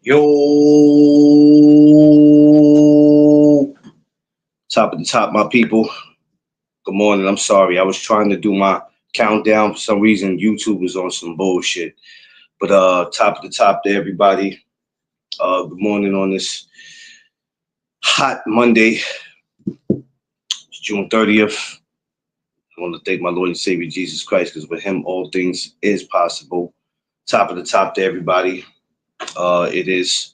Yo, top of the top, my people. Good morning. I'm sorry. I was trying to do my countdown. For some reason, YouTube was on some bullshit. But top of the top to everybody. Good morning on this hot Monday, June 30th. I want to thank my Lord and Savior Jesus Christ because with him all things is possible. Top of the top to everybody. It is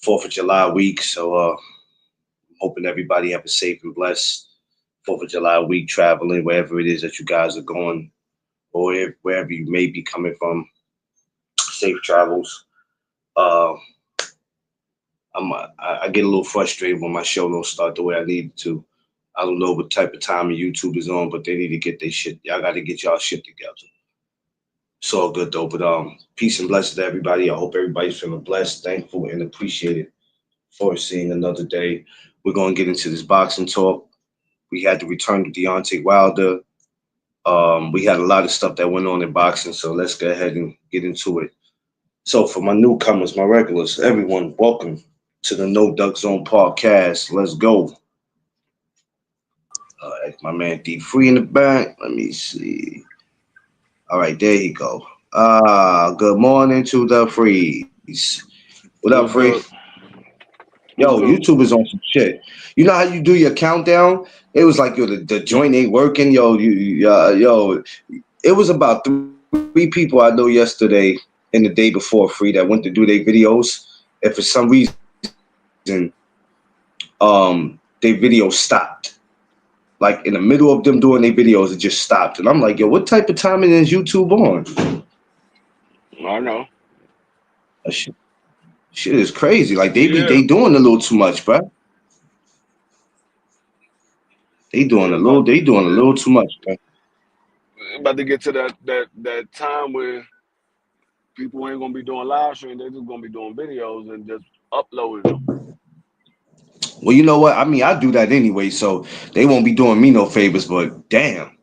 4th of July week, so hoping everybody have a safe and blessed 4th of July week traveling wherever it is that you guys are going or wherever you may be coming from. Safe travels. Uh, I get a little frustrated when my show don't start the way I need it to. I don't know what type of time YouTube is on, but they need to get their shit. Y'all got to get y'all shit together. It's all good though. But peace and blessings to everybody. I hope everybody's feeling blessed, thankful, and appreciated for seeing another day. We're gonna get into this boxing talk. We had the return to Deontay Wilder. We had a lot of stuff that went on in boxing, so let's go ahead and get into it. So, for my newcomers, my regulars, everyone, welcome to the No Duck Zone podcast. Let's go. My man D Free in the back. Let me see. All right, there you go. Good morning to the Freeze. What up, What's Free? good? What's Yo, good? YouTube is on some shit. You know how you do your countdown? It was like yo, the joint ain't working. Yo, it was about three people I know yesterday and the day before free that went to do their videos, and for some reason, their video stopped. Like in the middle of them doing their videos, it just stopped. And I'm like, yo, what type of timing is YouTube on? I know. That shit is crazy. Like Yeah, they doing a little too much, bro. yeah. About They doing a little too much, bro. about to get to that time where people ain't gonna be doing live stream. They're just gonna be doing videos and just uploading them. Well, you know what? I mean, I do that anyway, so they won't be doing me no favors. But damn,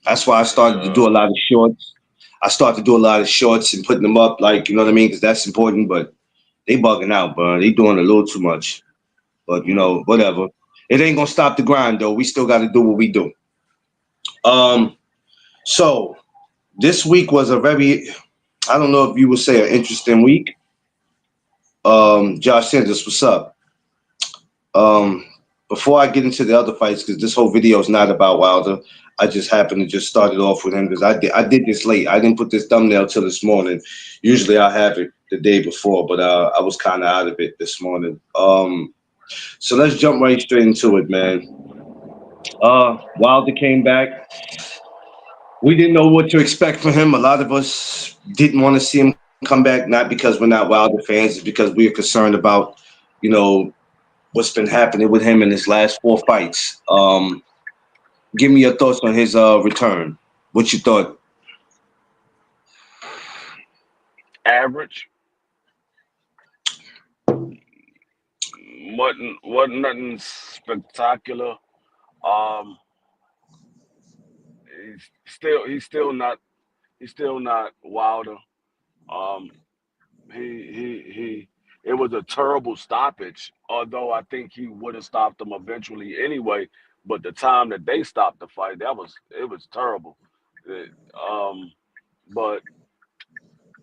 that's why I started to do a Yeah. lot of shorts. I started to do a lot of shorts and putting them up, like you know what I mean, because that's important. But they bugging out, bro. They doing a little too much. But you Mm. know, whatever. It ain't gonna stop the grind though. We still got to do what we do. Um, so this week was a very, I don't know if you would say an interesting week. Josh Sanders, what's up? Um, Before I get into the other fights, because this whole video is not about Wilder, I just happened to just start it off with him because I did this late. I didn't put this thumbnail till this morning. Usually I have it the day before, but I was kind of out of it this morning. So let's jump right straight into it, man. Wilder came back. We didn't know what to expect from him. A lot of us didn't want to see him come back, not because we're not Wilder fans, it's because we are concerned about, you know, what's been happening with him in his last four fights. Give me your thoughts on his return. What you thought? Average. Wasn't nothing spectacular. Um, he's still not Wilder. Um, he it was a terrible stoppage, although I think he would have stopped him eventually anyway. But the time that they stopped the fight, it was terrible. It, but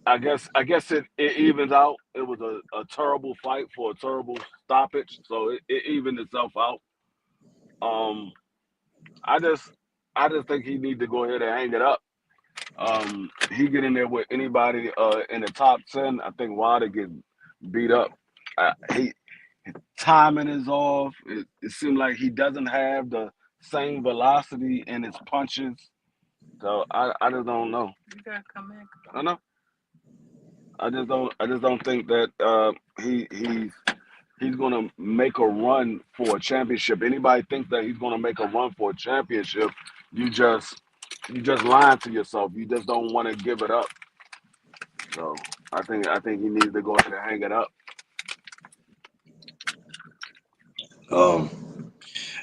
I guess it evens out. It was a terrible fight for a terrible stoppage, so it evened itself out. Um, I just I just think he need to go ahead and hang it up. He get in there with anybody in the top 10. I think Wilder get beat up. He timing is off. It seems like he doesn't have the same velocity in his punches. So I just don't know. I know. I just don't think that he's gonna make a run for a championship. Anybody thinks that he's gonna make a run for a championship, you just you just lying to yourself. You just don't want to give it up. So I think he needs to go ahead and hang it up. Um,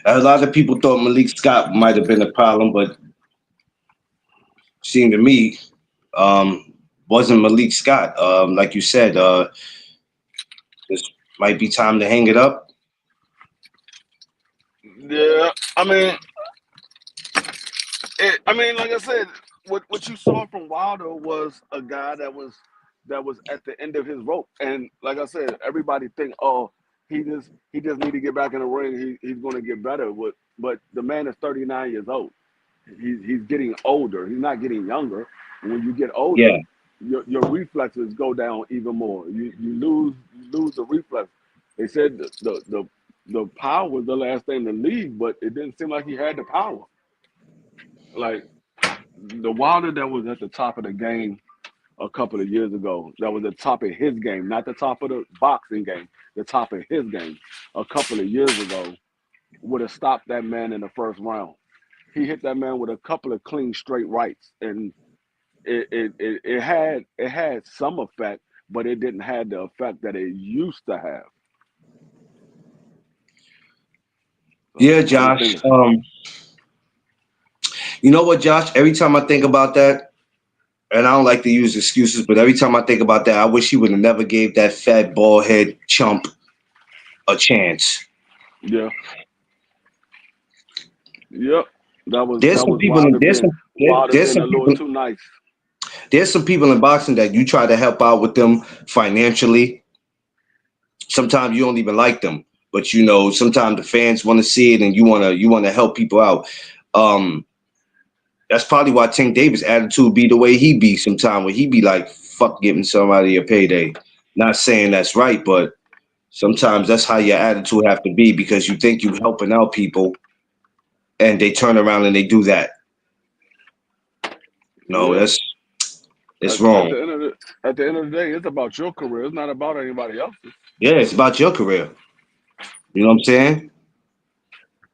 a lot of people thought Malik Scott might have been a problem, but seemed to me, um, wasn't Malik Scott. Like you said, this might be time to hang it up. Yeah, I mean, like I said, what you saw from Wilder was a guy that was at the end of his rope, and like I said, everybody think, oh, he just need to get back in the ring. He's going to get better. But the man is 39 years old. He's getting older. He's not getting younger. When you get Yeah, older, your reflexes go down even more. You lose the reflex. They said the power was the last thing to leave, but it didn't seem like he had the power. Like the Wilder that was at the top of the game a couple of years ago, that was the top of his game, not the top of the boxing game, the top of his game a couple of years ago, would have stopped that man in the first round. He hit that man with a couple of clean straight rights, and it had some effect, but it didn't have the effect that it used to have. So yeah, I just Josh. think, You know what, Josh? Every time I think about that, and I don't like to use excuses, but every time I think about that, I wish he would have never gave that fat bald head chump a chance. yeah, yep, that was There's that some was people in Wilder being Wilder there's being some a little people too nice. there's some people in boxing that you try to help out with them financially. Sometimes you don't even like them, but sometimes the fans want to see it, and you want to help people out. Um, that's probably why Tank Davis' attitude be the way he be sometimes, where he be like, "Fuck giving somebody a payday." Not saying that's right, but sometimes that's how your attitude have to be because you think you helping out people, and they turn around and they do that. No, Yeah, it's at wrong. the end of the day, it's about your career. It's not about anybody else's. Yeah, it's about your career. You know what I'm saying?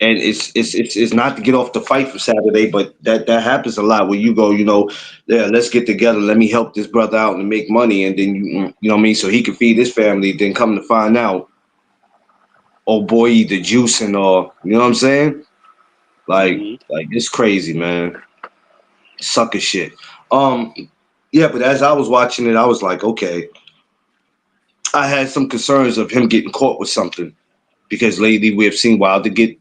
And it's not to get off the fight for Saturday, but that happens a lot where you go, yeah, let's get together, let me help this brother out and make money, and then you know what I mean, so he can feed his family. Then come to find out, oh boy, either juicing or you know what I'm saying? Like Hmm. like it's crazy, man. Sucker shit. Um, yeah, but as I was watching it, I was like, okay, I had some concerns of him getting caught with something because lately we have seen Wilder get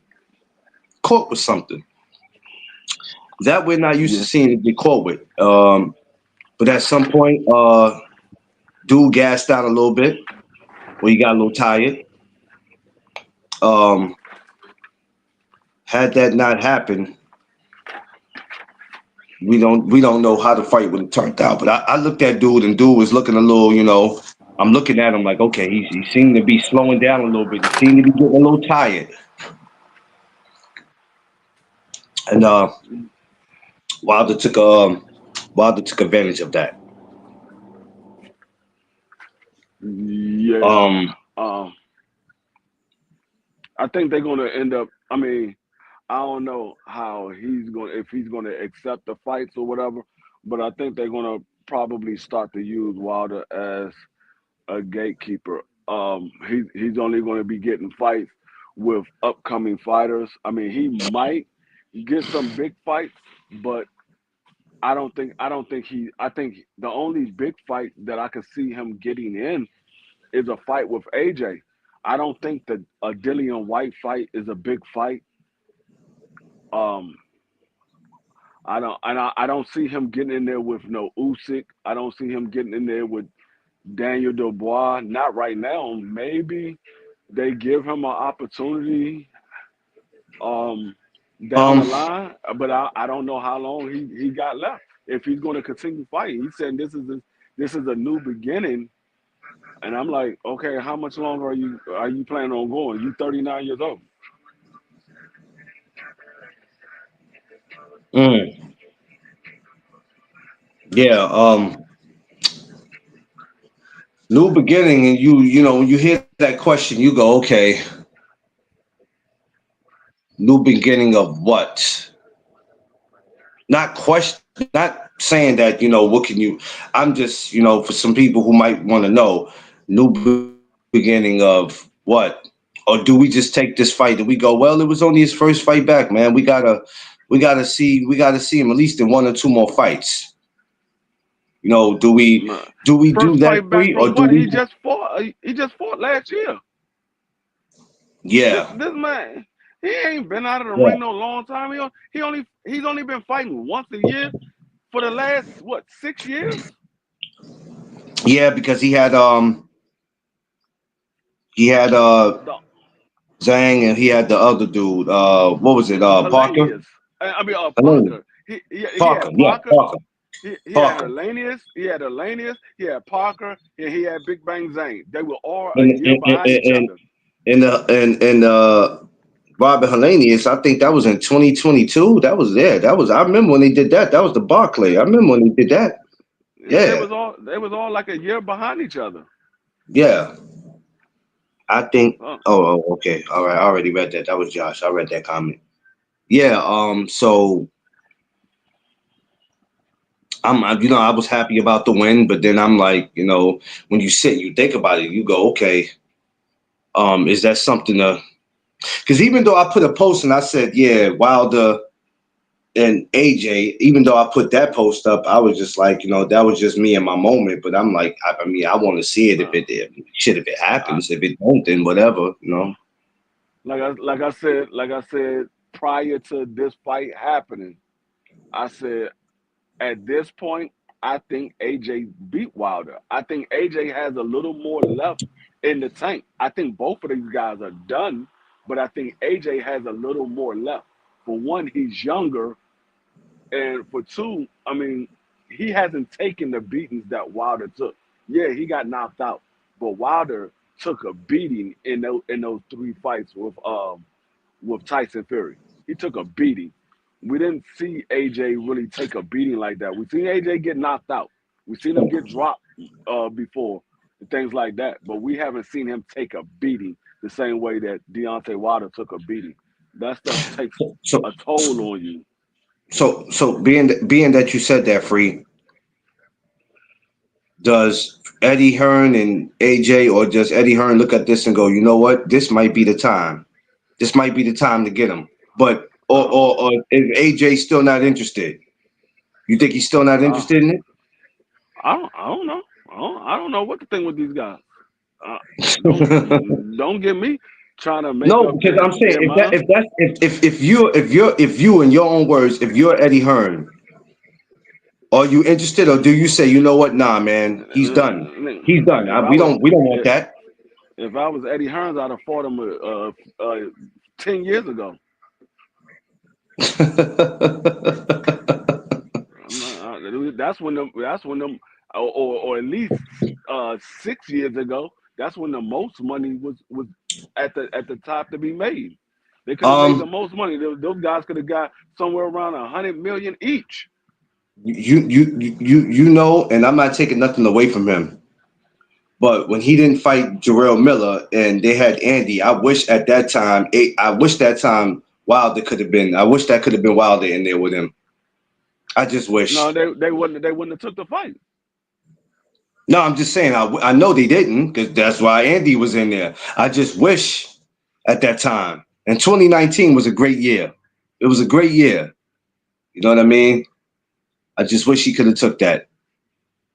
caught with something that we're not used to Yeah, seeing him get caught with. But at some point, dude gassed out a little bit, or he got a little tired. Um, had that not happened, we don't know how the fight would have turned out. But I looked at dude, and dude was looking a little, I'm looking at him like, okay, he seemed to be slowing down a little bit. He seemed to be getting a little tired, and Wilder took Wilder took advantage of that. yeah. Um, Um, I think they're gonna end up. I mean, I don't know how if he's gonna accept the fights or whatever, but I think they're gonna probably start to use Wilder as a gatekeeper. He's only gonna be getting fights with upcoming fighters. I mean, he might get some big fights, but I don't think I think the only big fight that I could see him getting in is a fight with AJ. I don't think that a Dillian White fight is a big fight. Um, I don't see him getting in there with no Usyk. I don't see him getting in there with Daniel Dubois. Not right now. Maybe they give him an opportunity um, down the um, line, but I don't know how long he got left. If he's going to continue fighting, he said this is a new beginning, and I'm like, okay, how much longer are you planning on going? You 39 years old. mm, yeah, new beginning, and when you hear that question, you go, okay, new beginning of what? Not question, not saying that what can you. I'm just for some people who might want to know, new beginning of what? Or do we just take this fight and we go, well, it was only his first fight back, man. We gotta see him at least in one or two more fights. Do we Nah. do First that fight back free or from do what he we? just fought. He just fought last year. This Yeah, this man, he ain't been out of the yeah, ring no long time. He's only been fighting once a year for the last what 6 years. yeah. Because he had The Zhang and he had the other dude. What was it? Parker. Hellenius. I mean, Hello. Parker. He Parker. had Yeah, Parker. Parker. He had Parker. Hellenius. He had Hellenius. He had Parker. And he had Big Bang Zane. They were all a And year behind each other. Robert Hellenius, I think that was in 2022. That was there. That was I remember when they did that. That was the Barclay. I remember when they did that. Yeah, Yeah, they was all like a year behind each other. yeah. I think. Oh, Okay. All right. I already read that. That was Josh. I read that comment. Yeah. So I was happy about the win, but then I'm like, when you sit, and you think about it, you go, okay, is that something to? Because even though I put a post and I said, yeah, Wilder and AJ, even though I put that post up, I was just like, that was just me in my moment. But I'm like, I mean, I want to see it if it I, happens. If it don't, then whatever. like I said prior to this fight happening, I said at this point, I think AJ beat Wilder. I think AJ has a little more left in the tank. I think both of these guys are done, but I think AJ has a little more left. For one, he's younger, and for two, I mean, he hasn't taken the beatings that Wilder took. Yeah, he got knocked out, but Wilder took a beating in those three fights with Tyson Fury. He took a beating. We didn't see AJ really take a beating like that. We seen AJ get knocked out. We seen him get dropped before and things like that. But we haven't seen him take a beating the same way that Deontay Wilder took a beating. That stuff takes So a toll on you. so being that you said that, Free, does Eddie Hearn and AJ, or does Eddie Hearn look at this and go, you know what, this might be the time. This might be the time to get him. But Uh, or is AJ still not interested? You think he's still not uh, interested in I don't know. I don't know what to think with these guys. Uh, it? don't get me trying to make No, up because I'm saying their mind. if you in your own words, if you're Eddie Hearn, are you interested, or do you say, you know what, nah, man, he's done. He's done. If I We don't want that. if I was Eddie Hearns, I'd have fought him 10 years ago. That's when them or at least 6 years ago. That's when the most money was at the top to be made. They could have made the um, most money. Those guys could have got somewhere around 100 million each. and I'm not taking nothing away from him. But when he didn't fight Jarrell Miller and they had Andy, I wish that time Wilder could have been. I wish that could have been Wilder in there with him. I just No, wish. they wouldn't have took the fight. No, I'm just saying. I know they didn't, because that's why Andy was in there. I just wish at that time. And 2019 was a great year. It was a great year. You know what I mean? I just wish he could have took that.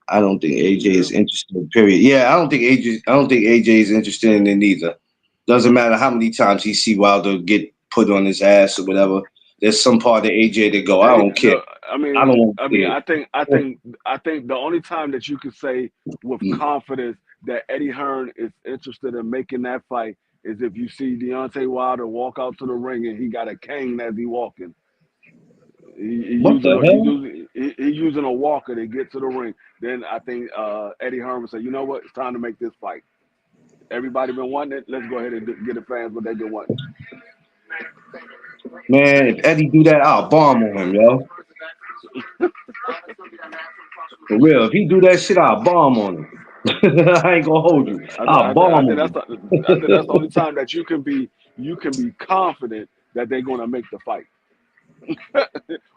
I don't think AJ Yeah. is interested. Period. Yeah, I don't think AJ. I don't think AJ is interested in it either. Doesn't matter how many times he see Wilder get put on his ass or whatever. There's some part of AJ that go, I Hey, don't care. no, I don't want I to mean, see I think the only time that you could say with it. confidence that Eddie Hearn is interested in making that fight is if you see Deontay Wilder walk out to the ring and he got a cane as he walking. What the hell? He using a walker to get to the ring. Then I think Eddie Hearn would say, you know what, it's time to make this fight. Everybody been wanting it. Let's go ahead and get the fans what they've been wanting. Man, if Eddie do that, I'll bomb on him, yo. For real. If he do that shit, I'll bomb on him. I ain't gonna hold you. I'll I bomb think on I think that's the him. only time that you can be confident that they're going to make the fight.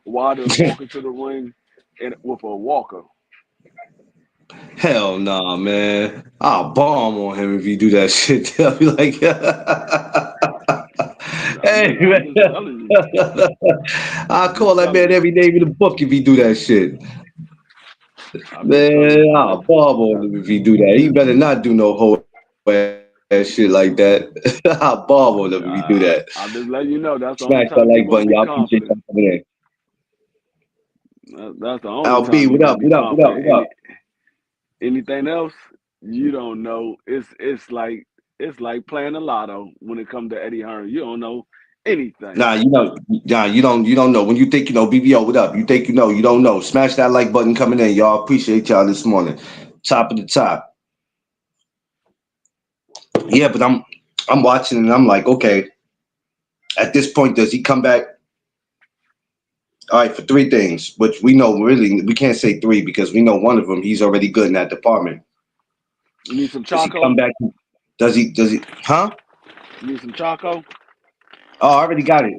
Wilder's walking to the ring and with a walker. Hell nah, man. I'll bomb on him if he do that shit. I'll be like, hey, I'm man. just telling you. I'll I'm just call that telling man you. every name in the book if he do that shit. I'm just telling Man, you, I'll bob on him if he do that. He better not do no whole ass shit like that. I'll bob on him if he do that. I'm just letting you Smash know that that's the like only button. time Y'all you're gonna appreciate be y'all coming in. confident. That's the only LB, time what you're up? gonna be What up? What up? confident. What up? Anything else, you don't know. It's like playing the lotto when it comes to Eddie Hearn. You don't know anything. You don't know. When you think you know, BBO, what up? You think you don't know. Smash that like button coming in. Y'all appreciate y'all this morning. Top of the top. Yeah, but I'm watching and I'm like, okay, at this point, does he come back? All right, for three things, which we know really we can't say three because we know one of them he's already good in that department. You need some Does he Choco? come back? Does he huh? You need some Choco? Oh, I already got it.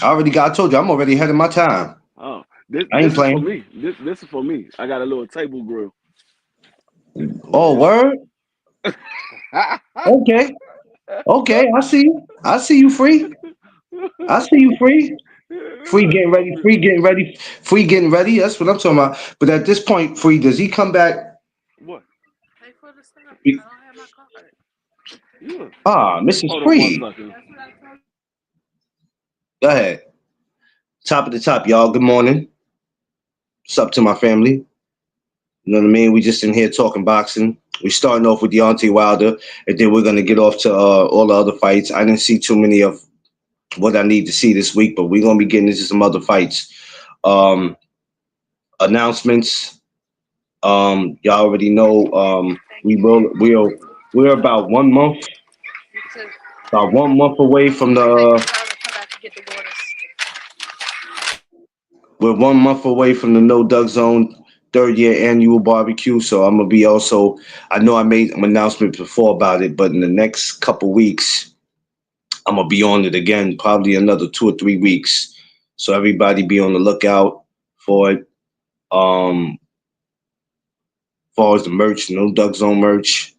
I told you I'm already ahead of my time. Oh, this I ain't this is for playing. me. This is for me. I got a little table grill. Oh Oh, yeah. word? Okay. Okay, I see you. I see you free. I see you free. Free getting ready, free getting ready, free getting ready. That's what I'm talking about. But at this point, free, does he come back? What? Be- Yeah. Mrs. Hold on one Free. second. Go ahead. Top of the top, y'all. Good morning. What's up to my family? You know what I mean? We just in here talking boxing. We starting off with Deontay Wilder, and then we're gonna get off to all the other fights. I didn't see too many of what I need to see this week, but we're gonna be getting into some other fights. Um, Announcements. Y'all already know. We're about 1 month away from the. We're 1 month away from the No Duck Zone third year annual barbecue. So I'm gonna be also. I know I made an announcement before about it, but in the next couple weeks, I'm gonna be on it again. Probably another 2 or 3 weeks. So everybody be on the lookout for it. As far as the merch, No Duck Zone merch,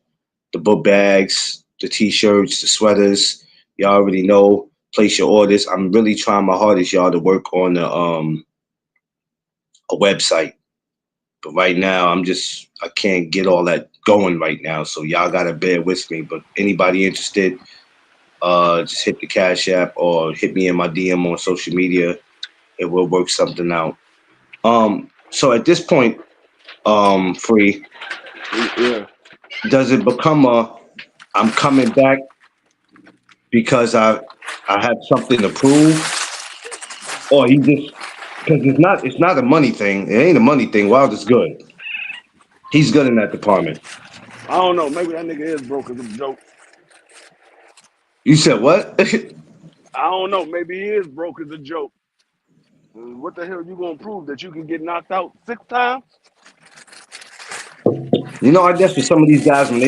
the book bags, the t-shirts, the sweaters. Y'all already know. Place your orders. I'm really trying my hardest, y'all, to work on a website. But right now, I can't get all that going right now. So y'all gotta bear with me. But anybody interested, just hit the Cash App or hit me in my DM on social media. It will work something out. So at this point, free, Yeah. does it become a I'm coming back because I have something to prove, or he just because it's not a money thing. It ain't a money thing. Wilder's good. He's good in that department. I don't know. Maybe that nigga is broke as a joke. You said what? I don't know. Maybe he is broke as a joke. What the hell you gonna prove that you can get knocked out 6 times? I guess for some of these guys when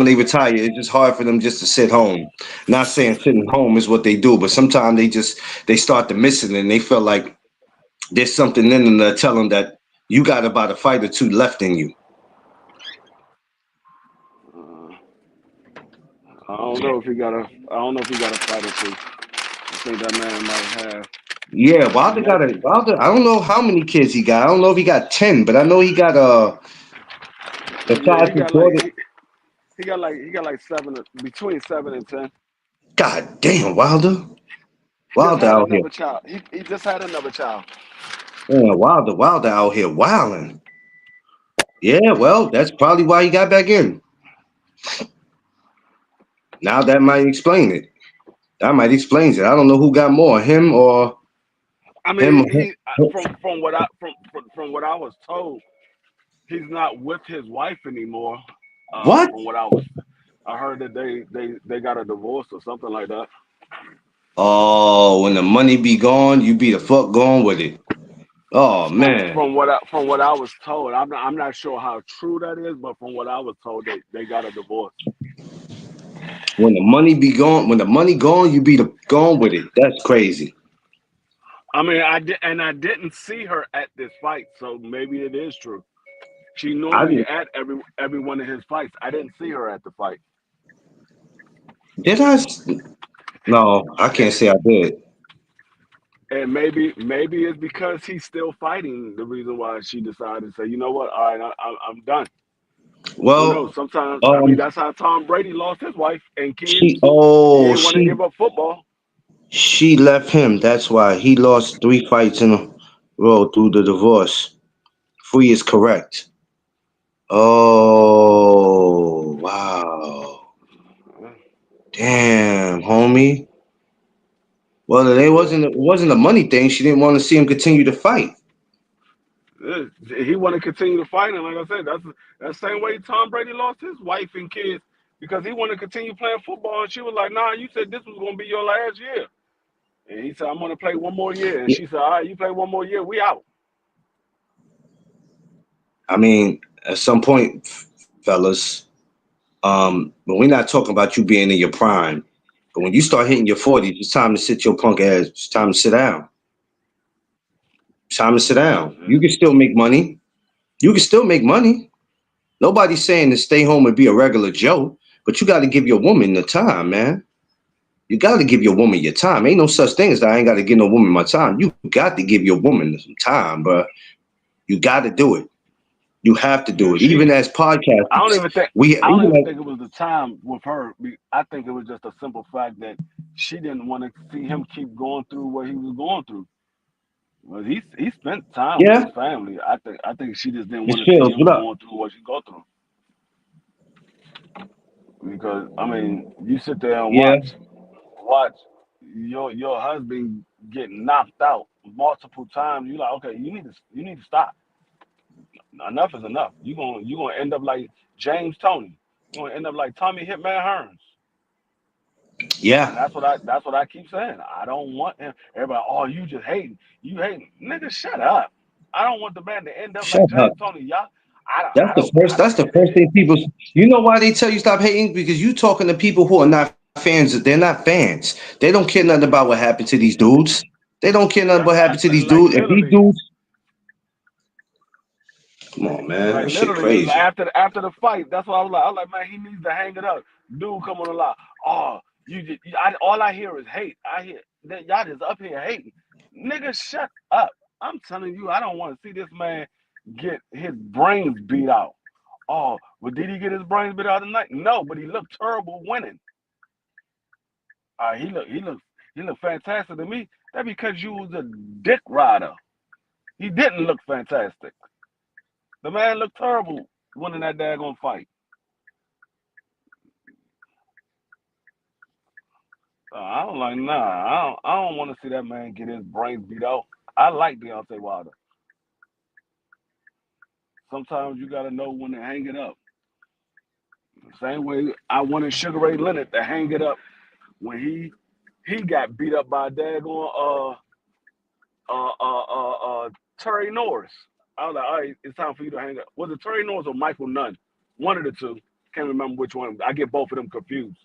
they retire, it's just hard for them just to sit home. Not saying sitting home is what they do, but sometimes they start to miss it and they feel like there's something in them that tell them that you got about a fight or two left in you. Uh, I don't know if he got a. I don't know if he got a fight or two. I think that man might have. Yeah, He might. Wilder. I don't know how many kids he got. I don't know if he got 10, but I know he got Yeah, besides his daughter. he got like seven between 7 and 10. God damn, Wilder. He just Wilder had out here. another child. He just had another child. Yeah, Wilder out here wilding. Yeah, well, that's probably why he got back in. Now that might explain it. That might explain it. I don't know who got more, him or I him. mean, he from what I was told, he's not with his wife anymore. What? From what I heard that they got a divorce or something like that. Oh, when the money be gone, you be the fuck gone with it. Oh From man, from what I was told, I'm not sure how true that is, but from what I was told, they got a divorce. when the money be gone, when the money gone, you be the gone with it. That's crazy. I mean, I didn't see her at this fight, so maybe it is true. She I normally did. at every one of his fights. I didn't see her at the fight. Did I? No, I can't say I did. And maybe it's because he's still fighting. The reason why she decided to say, you know what, all right, I'm done. Who knows? Well, Sometimes, I mean, um, that's how Tom Brady lost his wife and kids. she He oh ain't want to give up football. she left him. That's why he lost 3 fights in a row through the divorce. Free is correct. Oh wow, damn, homie. Well, Yeah. it wasn't a money thing. She didn't want to see him continue to fight. Yeah. He want to continue to fight, and like I said, that's the same way Tom Brady lost his wife and kids because he wanted to continue playing football, and she was like, "Nah, you said this was gonna be your last year," and he said, "I'm gonna play one more year," and Yeah, she said, "All right, you play one more year, we out." I mean, at some point, fellas, but we're not talking about you being in your prime. But when you start hitting your 40s, it's time to sit your punk ass. It's time to sit down. It's time to sit down. You can still make money. You can still make money. Nobody's saying to stay home and be a regular Joe, but you got to give your woman the time, man. You got to give your woman your time. Ain't no such thing as that. I ain't got to give no woman my time. You got to give your woman some time, bro. You got to do it. You have to do Yeah, it. Even she. as I don't podcasters, even think. we I don't even even as, think it was the time with her. I think it was just a simple fact that she didn't want to see him keep going through what he was going through. Well, he spent time with yeah. his family. I think she just didn't It's want to see Fields. him What up? going through what she go through. Because I mean, you sit there and Yeah, watch your husband get knocked out multiple times. You like, okay, you need to stop. Enough is enough. You gonna end up like James Tony. You're gonna end up like Tommy Hitman Hearns. And yeah. that's what I keep saying. I don't want him. Everybody, oh, you just hating. You hating. Nigga, shut up. I don't want the man to end up Shut like up. James Tony. Y'all, I don't That's I the don't I first. That's don't the get first it. thing people. You know why they tell you stop hating? Because you talking to people who are not fans. They're not fans. They don't care nothing about what happened to these dudes. They don't care nothing what happened to these Like dudes. If these literally, dudes, come on, man, like that shit literally crazy. after the fight, that's what I was like, man, he needs to hang it up. Dude, come on a lot. Oh, all I hear is hate. I hear that y'all just up here hating. Nigga, shut up. I'm telling you, I don't want to see this man get his brains beat out. Oh, but did he get his brains beat out tonight? No, but he looked terrible winning. He looked fantastic to me. That because you was a dick rider. He didn't look fantastic. The man looked terrible winning that daggone fight. I don't like nah. I don't want to see that man get his brains beat out. I like Deontay Wilder. Sometimes you gotta know when to hang it up. Same way I wanted Sugar Ray Leonard to hang it up when he got beat up by daggone Terry Norris. I was like, all right, it's time for you to hang up. Was it Terry Norris or Michael Nunn? One of the two. Can't remember which one. I get both of them confused.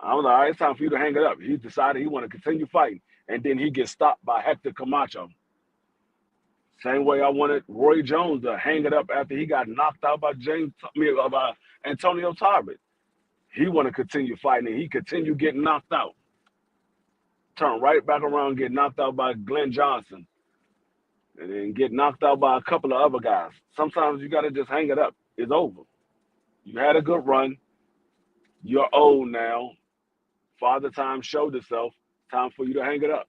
I was like, all right, it's time for you to hang it up. He decided he want to continue fighting, and then he gets stopped by Hector Camacho. Same way I wanted Roy Jones to hang it up after he got knocked out by by Antonio Tarver. He want to continue fighting, and he continued getting knocked out. Turn right back around, get knocked out by Glenn Johnson, and then get knocked out by a couple of other guys. Sometimes you got to just hang it up. It's over. You had a good run. You're old now. Father time showed itself. Time for you to hang it up.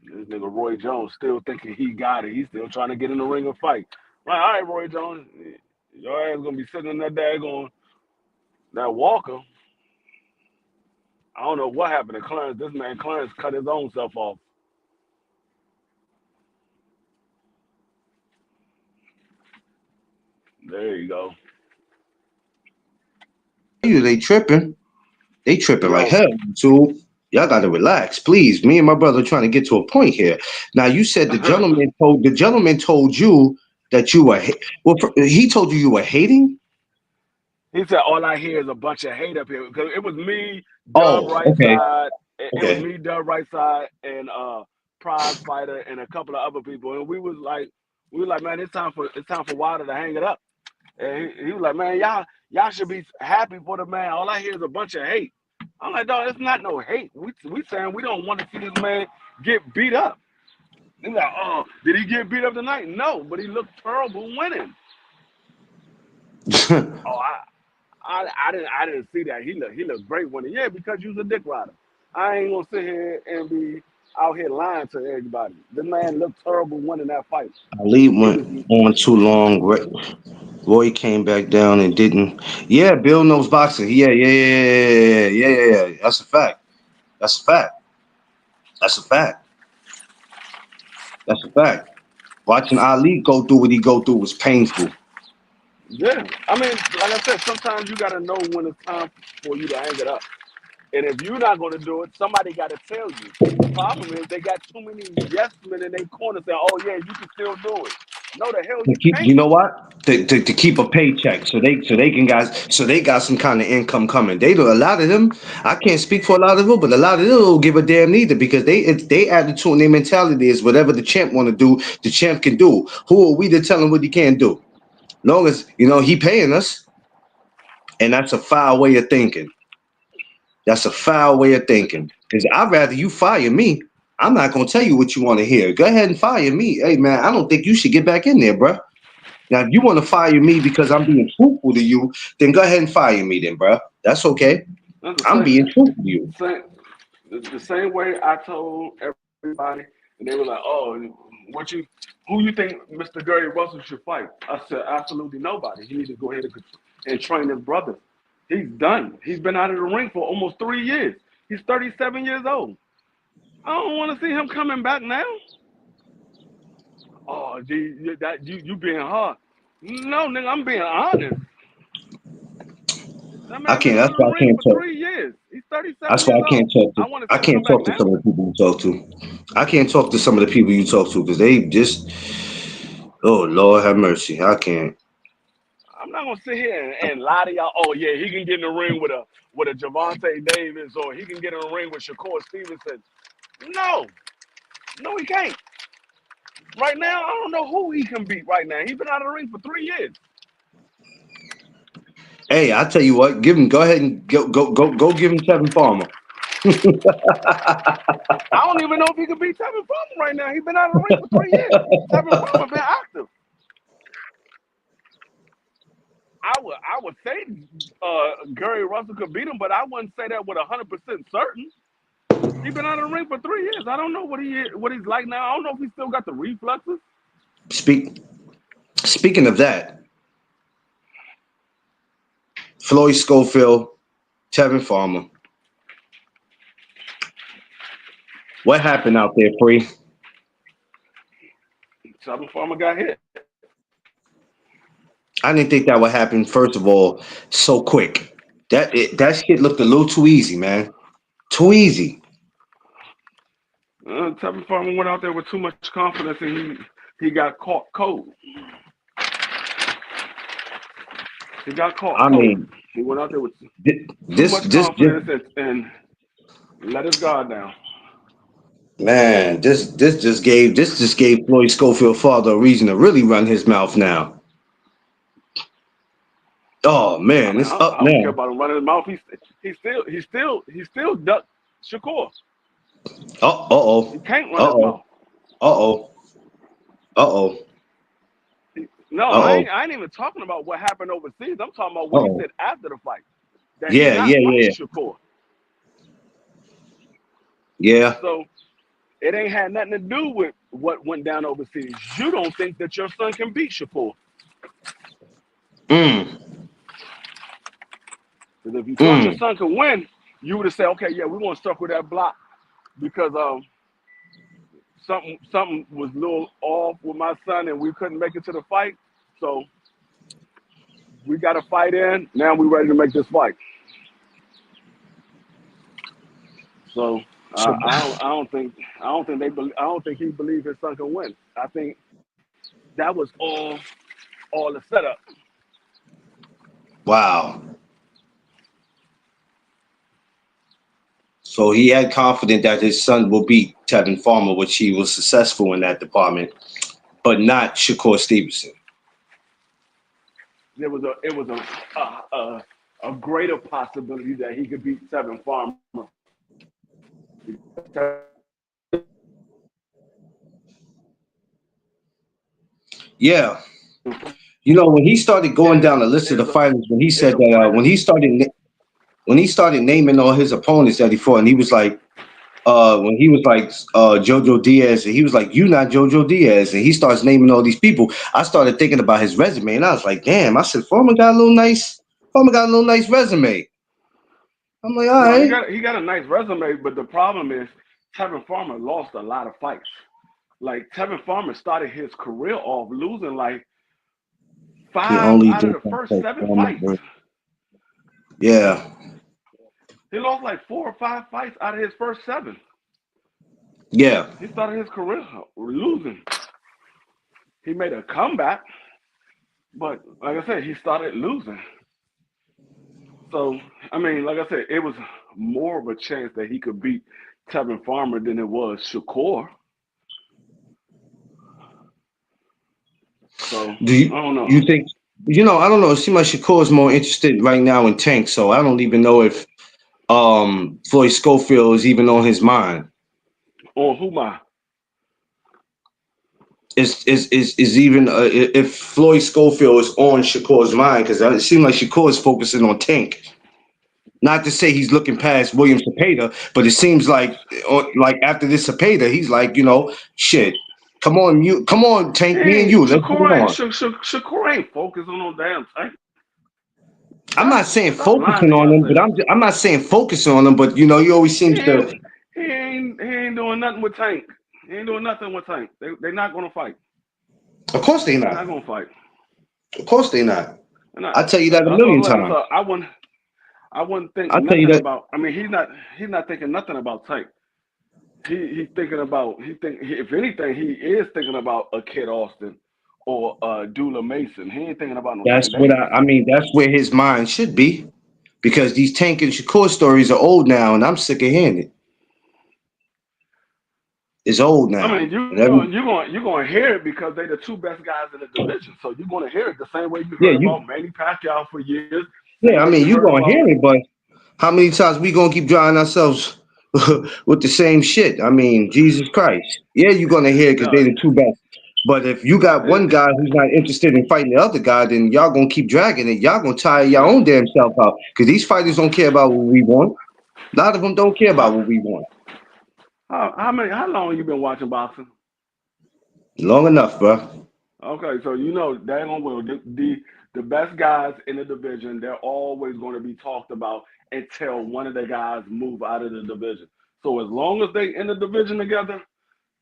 This nigga Roy Jones still thinking he got it. He's still trying to get in the ring and fight. Like, all right, Roy Jones, your ass gonna be sitting in that daggone that walker. I don't know what happened to Clarence. This man Clarence cut his own self off. There you go. You they tripping. They tripping like Yo, hell. So y'all got to relax, please. Me and my brother are trying to get to a point here. Now you said the gentleman told you that you were he told you were hating. he said all I hear is a bunch of hate up here because it was me, Dub Oh, Right okay, Side. It was okay. me, Dub Right Side, and Prize Fighter, and a couple of other people, and we were like, man, it's time for Wilder to hang it up. And he was like, man, y'all should be happy for the man. All I hear is a bunch of hate. I'm like, dog, it's not no hate. We saying we don't want to see this man get beat up. He's like, oh, did he get beat up tonight? No, but he looked terrible winning. Oh, I didn't see that. He looked great winning. Yeah, because you was a dick rider. I ain't gonna sit here and be out here lying to everybody. The man looked terrible winning that fight. Ali He went was on too long. Roy came back down and didn't. Yeah, Bill knows boxing. Yeah. That's a fact. That's a fact. That's a fact. That's a fact. Watching Ali go through what he go through was painful. yeah. I mean, like I said, sometimes you gotta know when it's time for you to hang it up. And if you're not gonna do it, somebody gotta tell you. The problem is they got too many yes men in their corner saying, "Oh yeah, you can still do it." No, the hell To you keep, can't. you know what? To keep a paycheck, so they got some kind of income coming. They do a lot of them. I can't speak for a lot of them, but a lot of them don't give a damn neither because they attitude and their mentality is whatever the champ want to do, the champ can do. Who are we to tell him what he can't do? Long as he paying us, and that's a foul way of thinking. That's a foul way of thinking. Because I'd rather you fire me. I'm not gonna tell you what you want to hear. Go ahead and fire me. Hey man, I don't think you should get back in there, bruh. Now, if you want to fire me because I'm being truthful to you, then go ahead and fire me, then, bruh. That's okay. That's the I'm same, being truthful to you. same, the same way I told everybody, and they were like, "Oh, what you, who you think Mr. Gary Russell should fight?" I said, "Absolutely nobody. He needs to go ahead and train his brother. He's done. He's been out of the ring for almost 3 years. He's 37 years old. I don't want to see him coming back now. Oh, gee, you being hard. No, nigga, I'm being honest. That I man been can't. out That's of the why I ring can't for talk. 3 years. He's 37 That's why years I can't old. talk to. I want to I see him come can't back talk to now. some of the people you talk to. I can't talk to some of the people you talk to because they just. Oh Lord, have mercy. I can't. I'm not gonna sit here and lie to y'all. Oh yeah, he can get in the ring with a Javante Davis, or he can get in the ring with Shakur Stevenson. No, no, he can't. Right now, I don't know who he can beat. Right now, he's been out of the ring for 3 years. Hey, I tell you what. Give him. Go ahead and go. Give him Kevin Farmer. I don't even know if he can beat Tevin Farmer right now. He's been out of the ring for 3 years. Tevin Farmer been active. I would say Gary Russell could beat him, but I wouldn't say that with 100% certain. He's been out of the ring for 3 years. I don't know what he's like now. I don't know if he still got the reflexes. Speak. Speaking of that, Floyd Schofield, Kevin Farmer. What happened out there, Free? Tevin Farmer got hit. I didn't think that would happen. First of all, so quick. That shit looked a little too easy, man. Too easy. Tevin Farmer went out there with too much confidence, and he got caught cold. He got caught I cold. mean, He went out there with too this much this this confidence and let his guard down. man, this just gave Floyd Schofield father a reason to really run his mouth now. Oh I man, mean, it's up I don't care now. about him running his mouth. He still ducked Shakur. He Oh. can't Uh run his oh. mouth. Uh oh. Uh oh. No, Uh oh. I ain't even talking about what happened overseas. I'm talking about Uh what he oh. said after the fight. That he Yeah. not Yeah. fighting Yeah. Shakur. Yeah. So it ain't had nothing to do with what went down overseas. You don't think that your son can beat Shakur. Mm. Because if you thought your Mm. son could win, you would have said, okay, yeah, we're gonna circle that block because something was a little off with my son and we couldn't make it to the fight. So we got a fight in. Now we're ready to make this fight. So So I don't think he believed his son can win. I think that was all the setup. wow. So he had confidence that his son will beat Tevin Farmer, which he was successful in that department, but not Shakur Stevenson. It was a a greater possibility that he could beat Tevin Farmer. Yeah. You know, when he started going down the list of Is the fighters, when he is said a that, fighter. when he started naming all his opponents that he fought, and he was like, when he was like Jojo Diaz, and he was like, "You not Jojo Diaz," and he starts naming all these people. I started thinking about his resume, and I was like, "Damn!" I said, Foreman got a little nice resume." I'm like, "All No, right." he got a nice resume, but the problem is Tevin Farmer lost a lot of fights. Like Tevin Farmer started his career off losing like He 5 only out of did the that first for 7 Foreman, fights. bro. Yeah, He lost like 4 or 5 fights out of his first 7. yeah. He started his career losing. He made a comeback, but like I said, he started losing. So I mean, like I said, it was more of a chance that he could beat Tevin Farmer than it was Shakur. So Do I don't know. you think? You know, I don't know. It seems like Shakur is more interested right now in Tank, so I don't even know if Floyd Schofield is even on his mind. On who my Is even if Floyd Schofield is on Shakur's mind, because it seems like Shakur is focusing on Tank. Not to say he's looking past William Cepeda, but it seems like after this Cepeda, he's like, shit. Come on, Tank, me and hey, you, let's get it on. Shakur ain't focused on no damn thing. I'm Stop not saying stop lying focusing to on him, but yourself. I'm not saying focusing on him, but he always He seems ain't to. he ain't doing nothing with Tank. He ain't doing nothing with Tank. They're not gonna fight. Of course they They're not. not gonna fight. Of course they not. They're not. I tell you that a That's what million I'm saying. times. So I wouldn't think I tell you nothing that. about. I mean, he's not thinking nothing about Tank. He's thinking about if anything he is thinking about a Kid Austin or Dula Mason. He ain't thinking about no That's Tank what Davis. I mean. That's where his mind should be, because these Tank and Shakur stories are old now, and I'm sick of hearing it. It's old I now, mean, and every you're gonna hear it because they're the two best guys in the division. So you're gonna hear it the same way you yeah, heard you about Manny Pacquiao for years, same yeah. I way mean, you you heard gonna about. hear it, but how many times we gonna keep drying ourselves with the same shit? I mean, Jesus Christ. Yeah, you're gonna hear it because No, they the two best. But if you got it, one guy who's not interested in fighting the other guy, then y'all gonna keep dragging it. Y'all gonna tire your shit. own damn self out, because these fighters don't care about what we want. A lot of them don't care about How, what we want. how long you been watching boxing? Long enough, bro. Okay, so you know daggone well the best guys in the division, they're always going to be talked about until one of the guys move out of the division. So as long as they in the division together,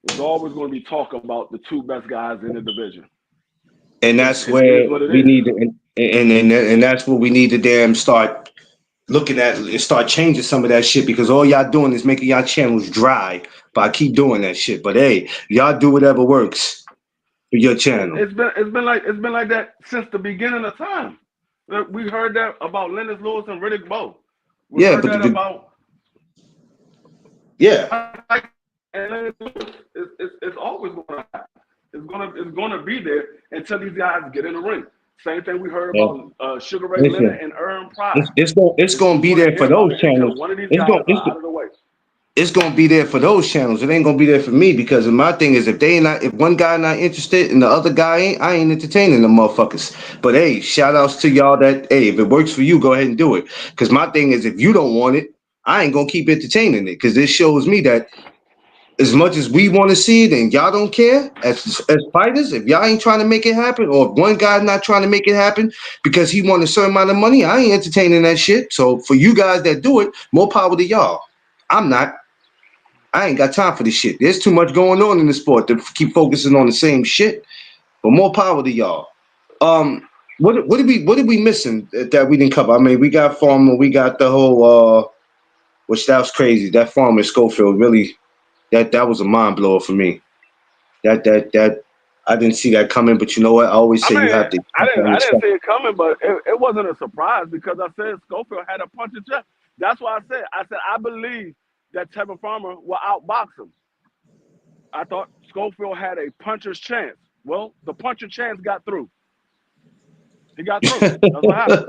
there's always going to be talk about the two best guys in the division. And It, that's it is where what it we is. need to, and that's what we need to damn start looking at and start changing some of that shit, because all y'all doing is making y'all channels dry by keep doing that shit. But hey, y'all do whatever works for your channel. It's been like that since the beginning of time. We heard that about Lennox Lewis and Riddick Bowe. We Yeah, heard but that about yeah, and it's always going to happen. It's gonna be there until these guys get in the ring. Same thing we heard yeah. about Sugar Ray Leonard Listen, and Aaron Pryor. it's gonna You're be gonna there for hear about those it until channels. one of these It's gonna guys are out of the way. it's gonna be there for those channels. It ain't gonna be there for me, because my thing is, if one guy not interested and the other guy ain't, I ain't entertaining the motherfuckers. But hey, shout outs to y'all that, hey, if it works for you, go ahead and do it. Because my thing is, if you don't want it, I ain't gonna keep entertaining it, because this shows me that as much as we want to see it and y'all don't care as fighters, if y'all ain't trying to make it happen, or if one guy's not trying to make it happen because he want a certain amount of money, I ain't entertaining that shit. So for you guys that do it, more power to y'all. I'm not. I ain't got time for this shit. There's too much going on in the sport to keep focusing on the same shit. But more power to y'all. What did we missing that we didn't cover? I mean, we got Farmer, we got the whole which that was crazy. That Farmer Schofield really, that was a mind blower for me. That I didn't see that coming. But you know what? I always I say you mean, have to keep on I didn't respect. see it coming, but it wasn't a surprise because I said Schofield had a puncher's chest. That's why I said I believe that Tevin Farmer will outbox him. I thought Schofield had a puncher's chance. Well, the puncher chance got through. He got through. That's what happened.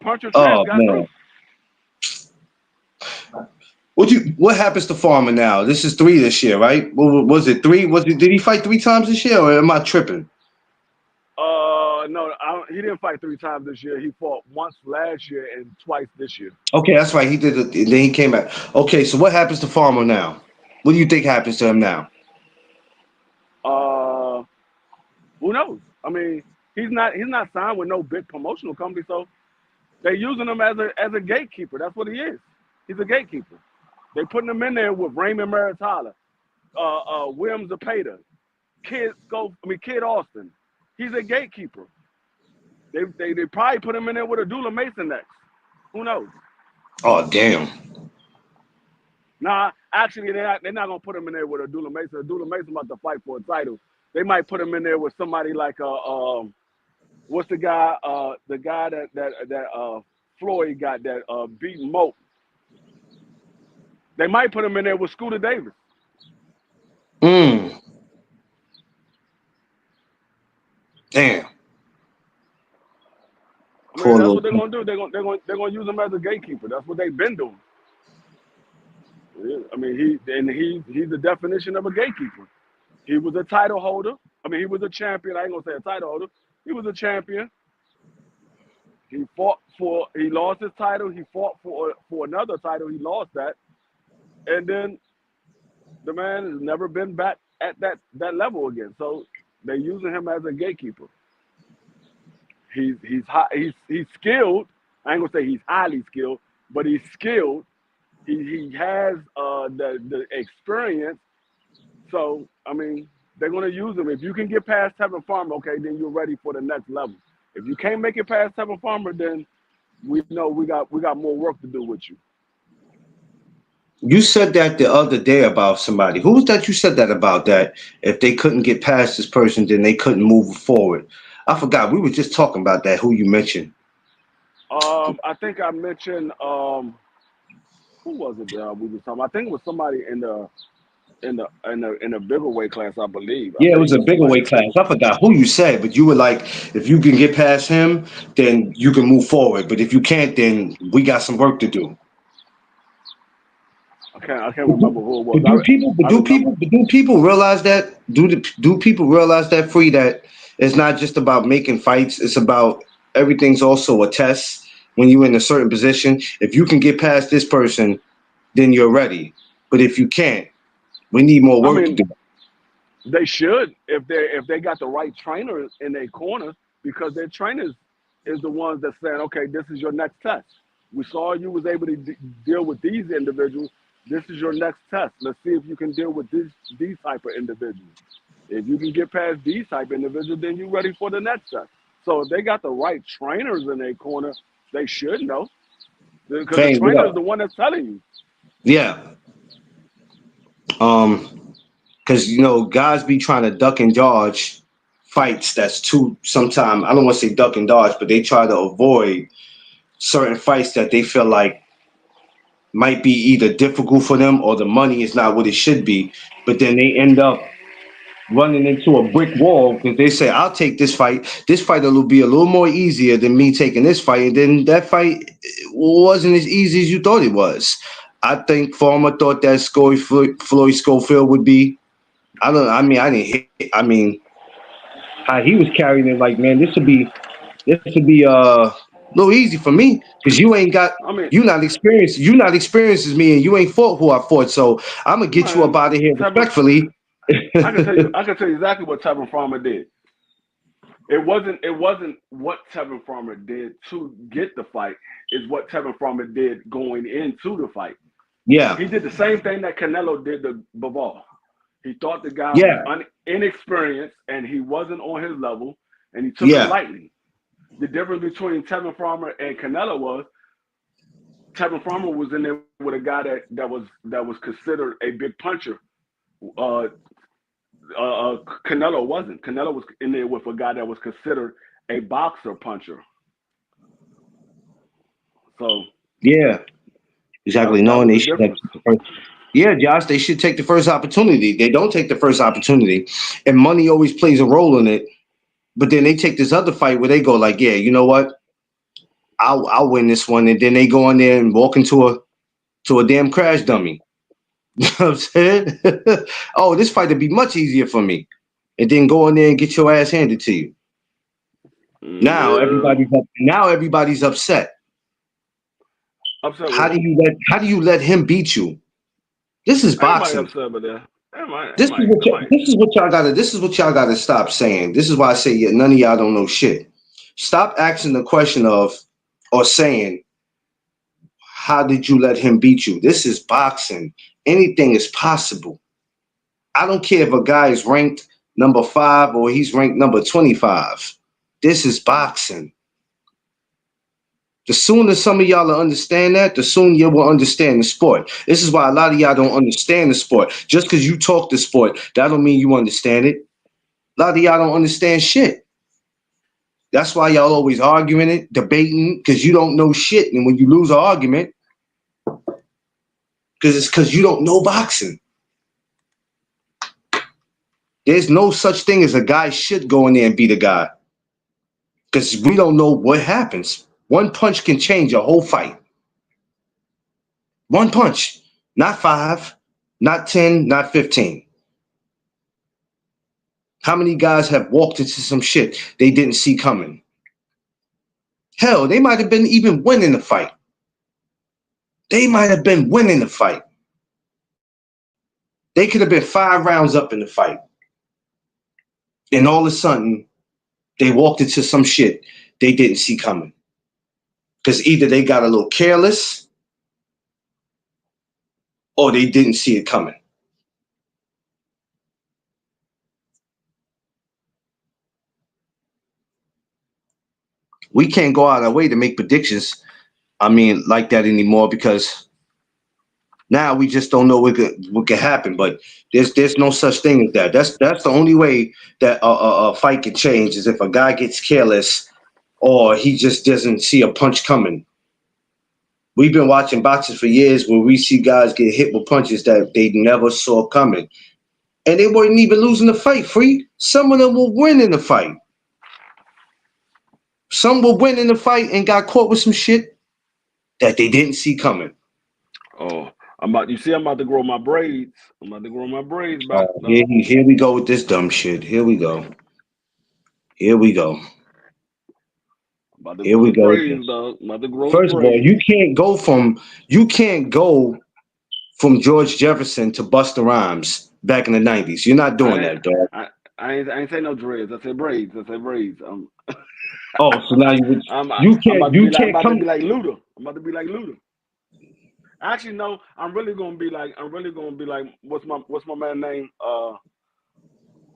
puncher Chance Oh got through. man. What happens to Farmer now? This is 3 this year, right? Was it 3? Did he fight 3 times this year, or am I tripping? No, he didn't fight 3 times this year. He fought once last year and twice this year. Okay, that's right. He did it, and then he came back. Okay, so what happens to Farmer now? What do you think happens to him now? Uh, who knows? I mean, he's not signed with no big promotional company, so they're using him as a gatekeeper. That's what he is. He's a gatekeeper. They putting him in there with Raymond Maritala, William Zapata, Kid Austin. He's a gatekeeper. They probably put him in there with a Dula Mason next. Who knows? Oh damn. Nah, actually, they're not gonna put him in there with a Dula Mason. A Dula Mason about to fight for a title. They might put him in there with somebody like what's the guy that Floyd got that beat Moat. They might put him in there with Scooter Davis. Mm. Damn. I mean, Poor that's little. what they're gonna do. They're gonna use him as a gatekeeper. That's what they've been doing. Yeah, I mean, he's the definition of a gatekeeper. He was a title holder. I mean, he was a champion. I ain't gonna say a title holder. He was a champion. He lost his title. He fought for another title. He lost that, and then the man has never been back at that level again. So they're using him as a gatekeeper. He's skilled. I ain't gonna say he's highly skilled, but he's skilled. He has the experience. So I mean, they're gonna use him. If you can get past Tevin Farmer, okay, then you're ready for the next level. If you can't make it past Tevin Farmer, then we know we got more work to do with you. You said that the other day about somebody. Who was that you said that about? That if they couldn't get past this person, then they couldn't move forward. I forgot. We were just talking about that. Who you mentioned? I think I mentioned who was it that we were talking about? I think it was somebody in the bigger weight class, I believe. I Yeah, it think was it a was bigger somebody. weight class. I forgot who you said, but you were like, if you can get past him, then you can move forward. But if you can't, then we got some work to do. I can't But remember do, who it was. but do people, but I do remember. people, but do people realize that? Do people realize that free that it's not just about making fights? It's about everything's also a test. When you're in a certain position, if you can get past this person, then you're ready. But if you can't, we need more I work to mean, do. they should if they got the right trainers in their corner because their trainers is the ones that saying, okay, this is your next test. We saw you was able to deal with these individuals. This is your next test. Let's see if you can deal with these type of individuals. If you can get past these type of individuals, then you're ready for the next test. So if they got the right trainers in their corner, they should know because the Fame, what trainer is up? the one that's telling you. Yeah. Because guys be trying to duck and dodge fights. That's too. Sometimes I don't want to say duck and dodge, but they try to avoid certain fights that they feel like might be either difficult for them or the money is not what it should be. But then they end up running into a brick wall because they say, "I'll take this fight. This fight will be a little more easier than me taking this fight." And then that fight wasn't as easy as you thought it was. I think Farmer thought that Floyd Schofield would be. I don't. I mean, I didn't hit. I mean, how he was carrying it, like, man, this would be a little easy for me because you ain't got I mean, you not experienced as me, and you ain't fought who I fought. So I'm gonna get you up man, out of here Tevin, respectfully. I can tell you exactly what Tevin Farmer did. It wasn't what Tevin Farmer did to get the fight. It's what Tevin Farmer did going into the fight. Yeah, He did the same thing that Canelo did to Bivol. He thought the guy was yeah, inexperienced and he wasn't on his level, and he took him yeah, lightly. The difference between Tevin Farmer and Canelo was Tevin Farmer was in there with a guy that was considered a big puncher. Uh, Canelo wasn't. Canelo was in there with a guy that was considered a boxer puncher. So yeah. Exactly. that Knowing was they the should have difference. took the first. Yeah, Josh, they should take the first opportunity. They don't take the first opportunity, and money always plays a role in it. But then they take this other fight where they go like, yeah, you know what? I'll win this one, and then they go in there and walk into a damn crash dummy. You know what I'm saying? Oh, this fight would be much easier for me, and then go in there and get your ass handed to you. Now Yeah. everybody's upset. Upset with How do who? you let him beat you? This is Ain't nobody boxing. upset with that. This is what y'all gotta stop saying. This is why I say yeah, none of y'all don't know shit. Stop asking the question of or saying, how did you let him beat you? This is boxing. Anything is possible. I don't care if a guy is ranked number 5 or he's ranked number 25. This is boxing. The sooner some of y'all will understand that, the sooner you will understand the sport. This is why a lot of y'all don't understand the sport. Just because you talk the sport, that don't mean you understand it. A lot of y'all don't understand shit. That's why y'all always arguing it, debating, because you don't know shit. And when you lose an argument, because you don't know boxing. There's no such thing as a guy should go in there and beat a guy. Because we don't know what happens. One punch can change a whole fight. One punch. Not 5, not 10, not 15. How many guys have walked into some shit they didn't see coming? Hell, they might have been even winning the fight. They might have been winning the fight. They could have been 5 rounds up in the fight. And all of a sudden, they walked into some shit they didn't see coming. Because either they got a little careless or they didn't see it coming. We can't go out of our way to make predictions. I mean, like that anymore because now we just don't know what could happen. But there's no such thing as that. That's the only way that a fight can change is if a guy gets careless or he just doesn't see a punch coming. We've been watching boxing for years where we see guys get hit with punches that they never saw coming. And they weren't even losing the fight, free. Some of them will win in the fight. Some will win in the fight and got caught with some shit that they didn't see coming. Oh, I'm about to grow my braids. I'm about to grow my braids back. Here we go with this dumb shit. Here we go. Here we go. I'm about to Here grow we the go with braids, this. dog. I'm about to grow the First of all, braids. you can't go from George Jefferson to Busta Rhymes back in the 90s. You're not doing I that, dog. I I ain't say no dreads. I said braids. I said braids. Oh, so now I'm about to be like you can't come. Luda. I'm about to be like Luda. Actually, no. I'm really gonna be like what's my man name? Uh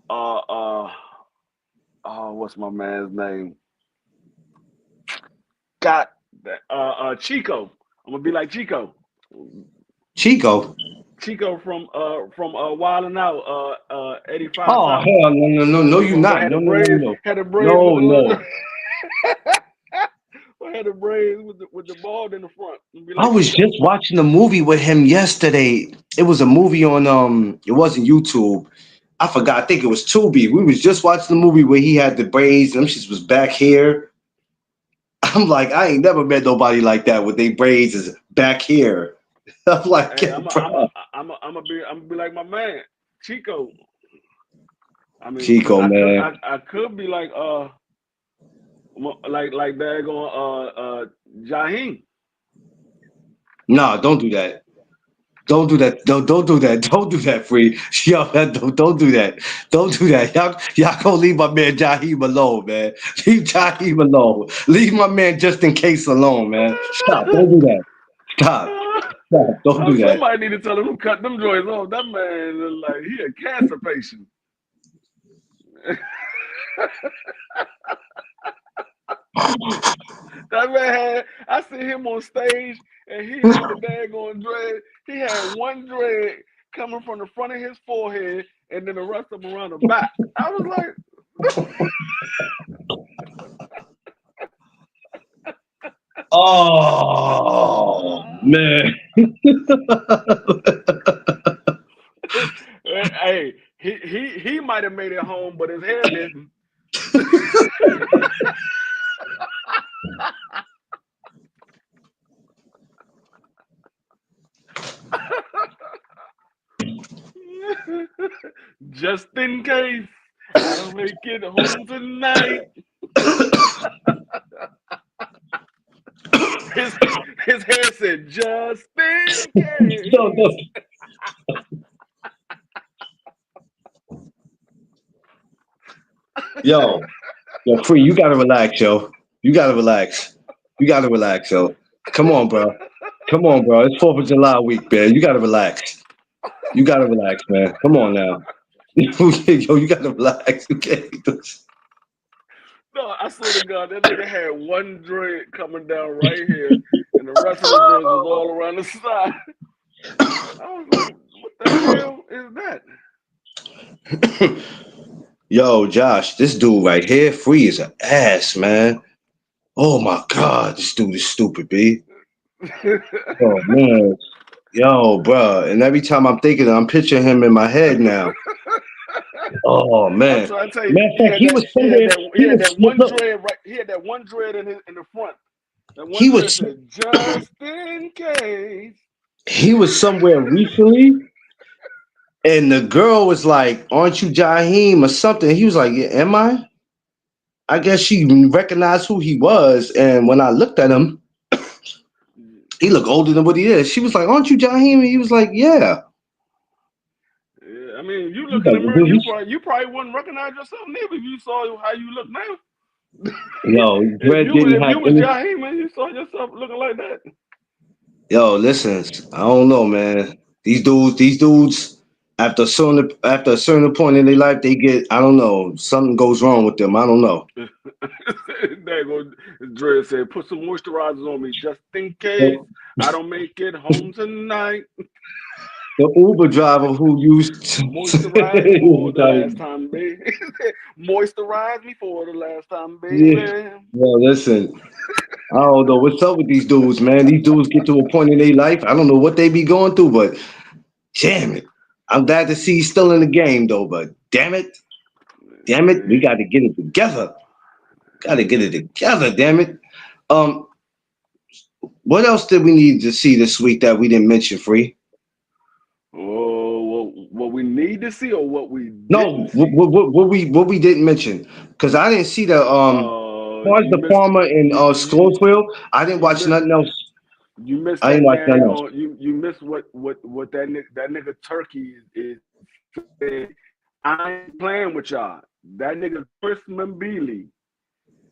uh what's my man's name? Got that Chico. I'm gonna be like Chico. Chico. Chico from Wild 'N Out 85 Oh South. hell no you What not. had No the no no braids no. had the braids with No the no. what had the braids with the bald in the front and be I like was Chico. just watching a movie with him yesterday. It was a movie on it wasn't YouTube. I forgot. I think it was Tubi. We was just watching the movie where he had the braids and them shits was back here. I'm like, I ain't never met nobody like that with they braids is back here. I'm like, Hey, bro. I'm gonna be like my man Chico. I mean, Chico, man. I could be like like daggone Jaheim. Nah, don't do that. Don't do that. Don't do that. Don't do that, free. Yo, don't do that. Don't do that. Y'all gonna leave my man Jaheim alone, man. Leave Jaheim alone. Leave my man just in case alone, man. Stop. Don't do that. Stop. Stop. Don't do that. Somebody need to tell him to cut them joints off. That man look like he a cancer patient. That man had, I see him on stage and he had the daggone dread. He had one dread coming from the front of his forehead and then the rest of them around the back. I was like, Oh man. hey, he might have made it home, but his hair didn't. Just in case I don't make it home tonight. His his head said, "Just in Yo, no. case." Yo, yo, Free, you gotta relax, yo. You gotta relax. You gotta relax, yo. Come on, bro. Come on, bro. It's 4th of July week, man. You gotta relax. You gotta relax, man. Come on now. Yo, you gotta relax. Okay. No, I swear to God, that nigga had one dread coming down right here, and the rest of the dreads was all around the side. I was like, "What the hell is that?" Yo, Josh, this dude right here, Free, is an ass, man. Oh my God, this dude is stupid, B. Oh man. Yo, bro. And every time I'm thinking, I'm picturing him in my head now. Oh I'm man. trying to tell you, Matter of fact, he was somewhere. he He had was that look, one look. dread right. He had that one dread in the front. That one He dread was said, "Just in case." he was somewhere recently, and the girl was like, "Aren't you Jaheim or something?" He was like, "Yeah, am I?" I guess she recognized who he was, and when I looked at him, he looked older than what he is. She was like, "Aren't you Jaheim?" And he was like, "Yeah." Yeah, I mean, you He's look in like, the mirror, dude, you probably wouldn't recognize yourself neither if you saw how you look now. yo, Dred didn't If have you was any. Jaheim and you saw yourself looking like that, Yo, listen, I don't know, man. These dudes, after a certain point in their life, they get, I don't know, something goes wrong with them. I don't know. there go Dre said, "Put some moisturizers on me just in case The, I don't make it home tonight. the Uber driver who used Moisturize me for the to, last time, baby. Moisturize me for the last time, yeah, baby." yo, listen, I don't know what's up with these dudes, man. These dudes get to a point in their life, I don't know what they be going through, but damn it. I'm glad to see he's still in the game, though, but damn it, we got to get it together. Got to get it together, damn it. Um, What else did we need to see this week that we didn't mention, Free? Oh, what we need to see or what we No, didn't see? what we didn't mention because I didn't see the as far as You the missed farmer in you Schofield, I didn't you watch missed nothing else. you missed I didn't that watch nothing dang else. on you missed what that nigga Turkey is said. "I ain't playing with y'all." That nigga Chris Mbili,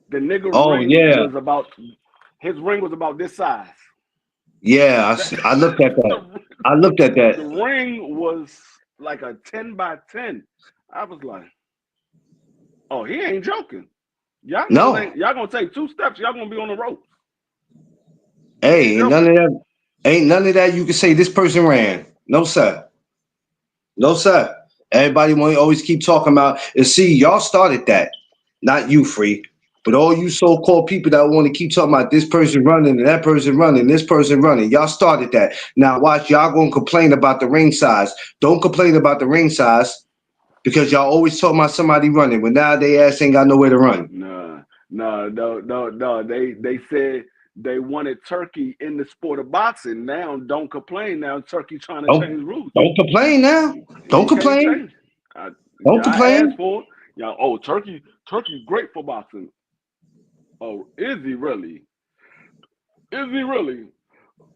the nigga Oh yeah, his ring was about this size. yeah. I looked at that. the, I looked at the that. ring was like a 10 by 10. I was like, "Oh, he ain't joking. No, Y'all gonna take 2 steps, y'all gonna be on the ropes. He ain't hey, ain't none joking." of that. Ain't none of that. You can say this person ran. No sir. No sir. Everybody want to always keep talking about and see y'all started that, not you, Free. But all you so-called people that want to keep talking about this person running and that person running, this person running, y'all started that. Now watch, y'all gonna complain about the ring size. Don't complain about the ring size because y'all always talking about somebody running, but now they ass ain't got nowhere to run. Nah, nah, no. They said they wanted Turkey in the sport of boxing. Now, don't complain. Now, Turkey trying to Don't change rules. don't complain now. Don't He can't complain. change. I, Don't y'all asked complain. for it. Y'all, oh, Turkey's great for boxing. Oh, is he really? Is he really?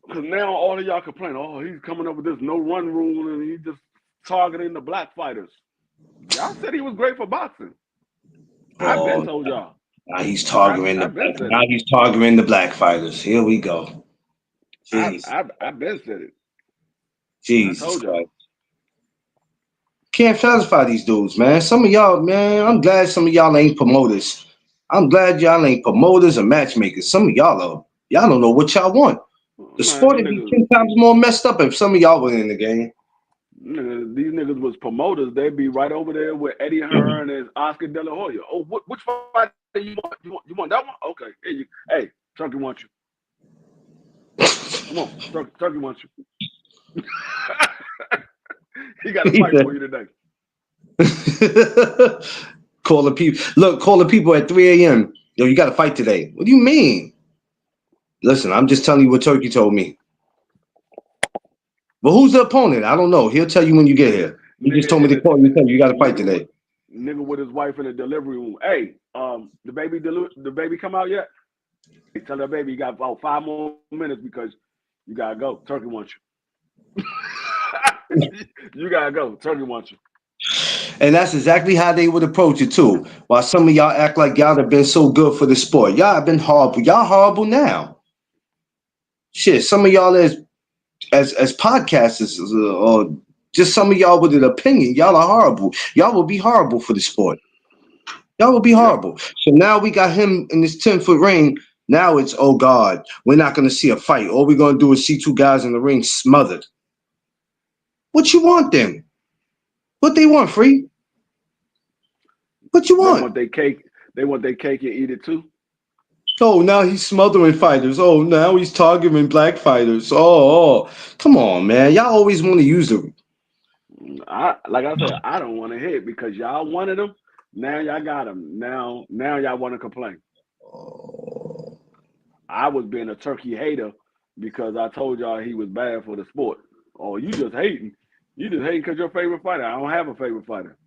Because now all of y'all complain. Oh, he's coming up with this no run rule and he just targeting the black fighters. Y'all said he was great for boxing. I've been Oh, told y'all. now he's targeting I've been said now it. he's targeting the black fighters. Here we go. Jeez. I've been said it. I Jesus told y'all. Christ. Can't satisfy these dudes, man. Some of y'all, man, I'm glad some of y'all ain't promoters. I'm glad y'all ain't promoters or matchmakers. Some of y'all don't know what y'all want. The Man, sport them would be niggas, 10 times more messed up if some of y'all were in the game. these niggas was promoters. They'd be right over there with Eddie Hearn and Oscar De La Hoya. Oh, which fight do you want? You want that one? Okay. Hey, Turkey wants you. Come on, Turkey wants you. He got a He fight said, for you today. call the people. Look, call the people at 3 a.m. Yo, you got to fight today. What do you mean? Listen, I'm just telling you what Turkey told me. But who's the opponent? I don't know. He'll tell you when you get here. You just nigga told me in to the call you. Tell you got to fight nigga today. with his wife in the delivery room. Hey, the baby come out yet? Hey, tell that baby you got about 5 more minutes because you gotta go. Turkey wants you. You gotta go. Turkey wants you. And that's exactly how they would approach it too. While some of y'all act like y'all have been so good for the sport, y'all have been horrible. Y'all horrible now. Shit, some of y'all as podcasters or just some of y'all with an opinion, y'all are horrible. Y'all will be horrible for the sport. Y'all will be Yep. horrible. So now we got him in this 10-foot ring. Now it's, oh God, we're not going to see a fight. All we're going to do is see two guys in the ring smothered. What you want then? What they want, Free? What you They want? want their cake. They want their cake and eat it too. Oh, now he's smothering fighters. Oh, now he's targeting black fighters. Come on, man. Y'all always want to use them. Like I said, I don't want to hit because y'all wanted them. Now y'all got them. Now y'all want to complain. Oh, I was being a turkey hater because I told y'all he was bad for the sport. Oh, you just hating. You just hating because your favorite fighter. I don't have a favorite fighter.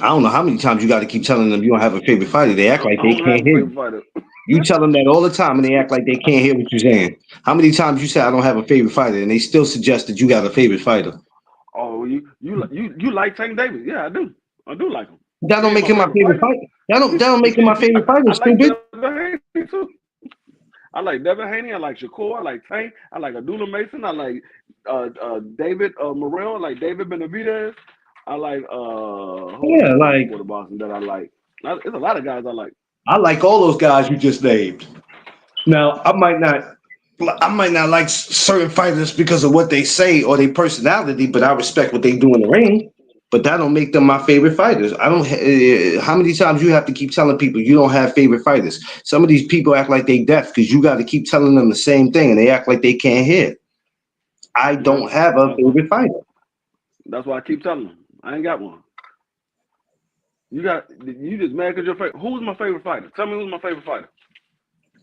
I don't know how many times you got to keep telling them you don't have a favorite fighter. They act like I they don't have can't a hear you. favorite fighter. You tell them that all the time, and they act like they can't hear what you're saying. How many times you say I don't have a favorite fighter, and they still suggest that you got a favorite fighter? Oh, you like Tank Davis? Yeah, I do. I do like him. That He don't ain't make my him my favorite favorite fighter. fighter. That don't make him my favorite fighter. I like Stupid. Devin Haney too. I like Devin Haney. I like Shakur. I like Tank. I like Abdullah Mason. I like David Morrell. I like David Benavidez. I like who else Yeah, is in the like sport of boxing that I like? There's a lot of guys I like. I like all those guys you just named. Now I might not like certain fighters because of what they say or their personality, but I respect what they do in the ring. But that don't make them my favorite fighters. I don't. How many times you have to keep telling people you don't have favorite fighters? Some of these people act like they deaf because you got to keep telling them the same thing, and they act like they can't hear. I Yeah, don't have a favorite fighter. that's why I keep telling them I ain't got one. You just mad because your favorite. Who's my favorite fighter? Tell me who's my favorite fighter.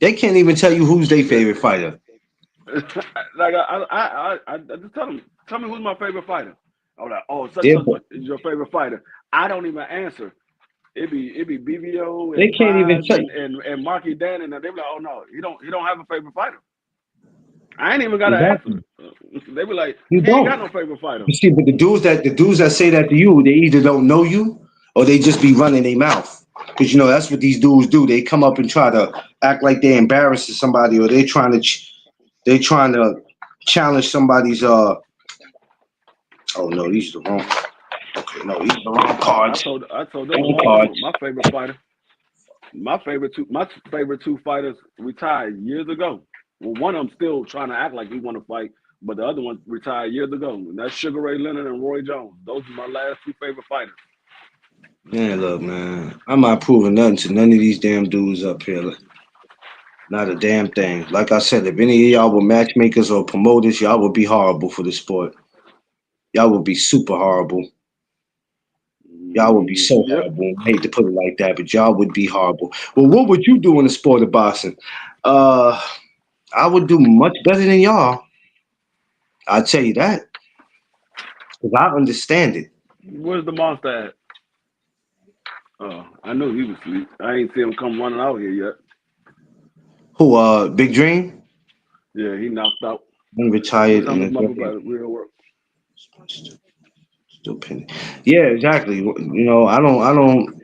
They can't even tell you who's their favorite fighter. Like I just tell me who's my favorite fighter. I'm like, oh, such They're, such is your favorite fighter. I don't even answer. It be BVO they and can't even Prize tell you. and Marky Dan and they be like, oh no, he don't have a favorite fighter. I ain't even got to Exactly. answer. They be like, You he ain't got don't. no favorite fighter. You see, but the dudes that say that to you, they either don't know you or they just be running their mouth. Because that's what these dudes do. They come up and try to act like they're embarrassing somebody, or they trying to challenge somebody's. Oh no, these are the wrong. Okay, no, these are the wrong cards. I told them a Wrong long time ago. cards. My favorite two fighters retired years ago. Well, one of them still trying to act like he want to fight, but the other one retired years ago. And that's Sugar Ray Leonard and Roy Jones. Those are my last two favorite fighters. Man, look, man, I'm not proving nothing to none of these damn dudes up here. Not a damn thing. Like I said, if any of y'all were matchmakers or promoters, y'all would be horrible for the sport. Y'all would be super horrible. Y'all would be so Yep. horrible. I hate to put it like that, but y'all would be horrible. Well, what would you do in the sport of boxing? Uh, I would do much better than y'all. I'll tell you that because I understand it. Where's the monster at? I knew he was asleep. I ain't see him come running out here yet. Who? Big Dream. Yeah, he knocked out. I'm Go retired tell and his mother about it. Real work. still pending. Yeah, exactly. I don't.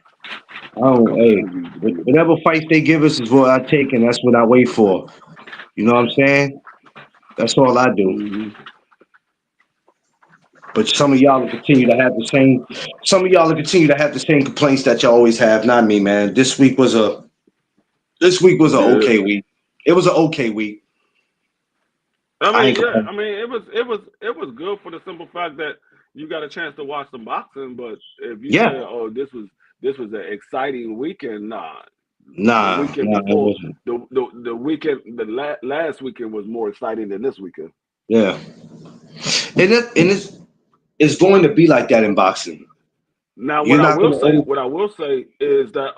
Couple Hey, interviews to do with that. whatever fights they give us is what I take, and that's what I wait for. You know what I'm saying? That's all I do. Mm-hmm. But some of y'all will continue to have the same. Some of y'all will continue to have the same complaints that you always have. Not me, man. This week was a Yeah. okay week. It was an okay week. I ain't Yeah. complaining. It was good for the simple fact that you got a chance to watch some boxing. But if you Yeah, say, oh, this was an exciting weekend, nah. The nah, weekend nah, it before, wasn't. the weekend, last weekend was more exciting than this weekend. Yeah, and it's going to be like that in boxing. Now, You're not gonna. what I will say is that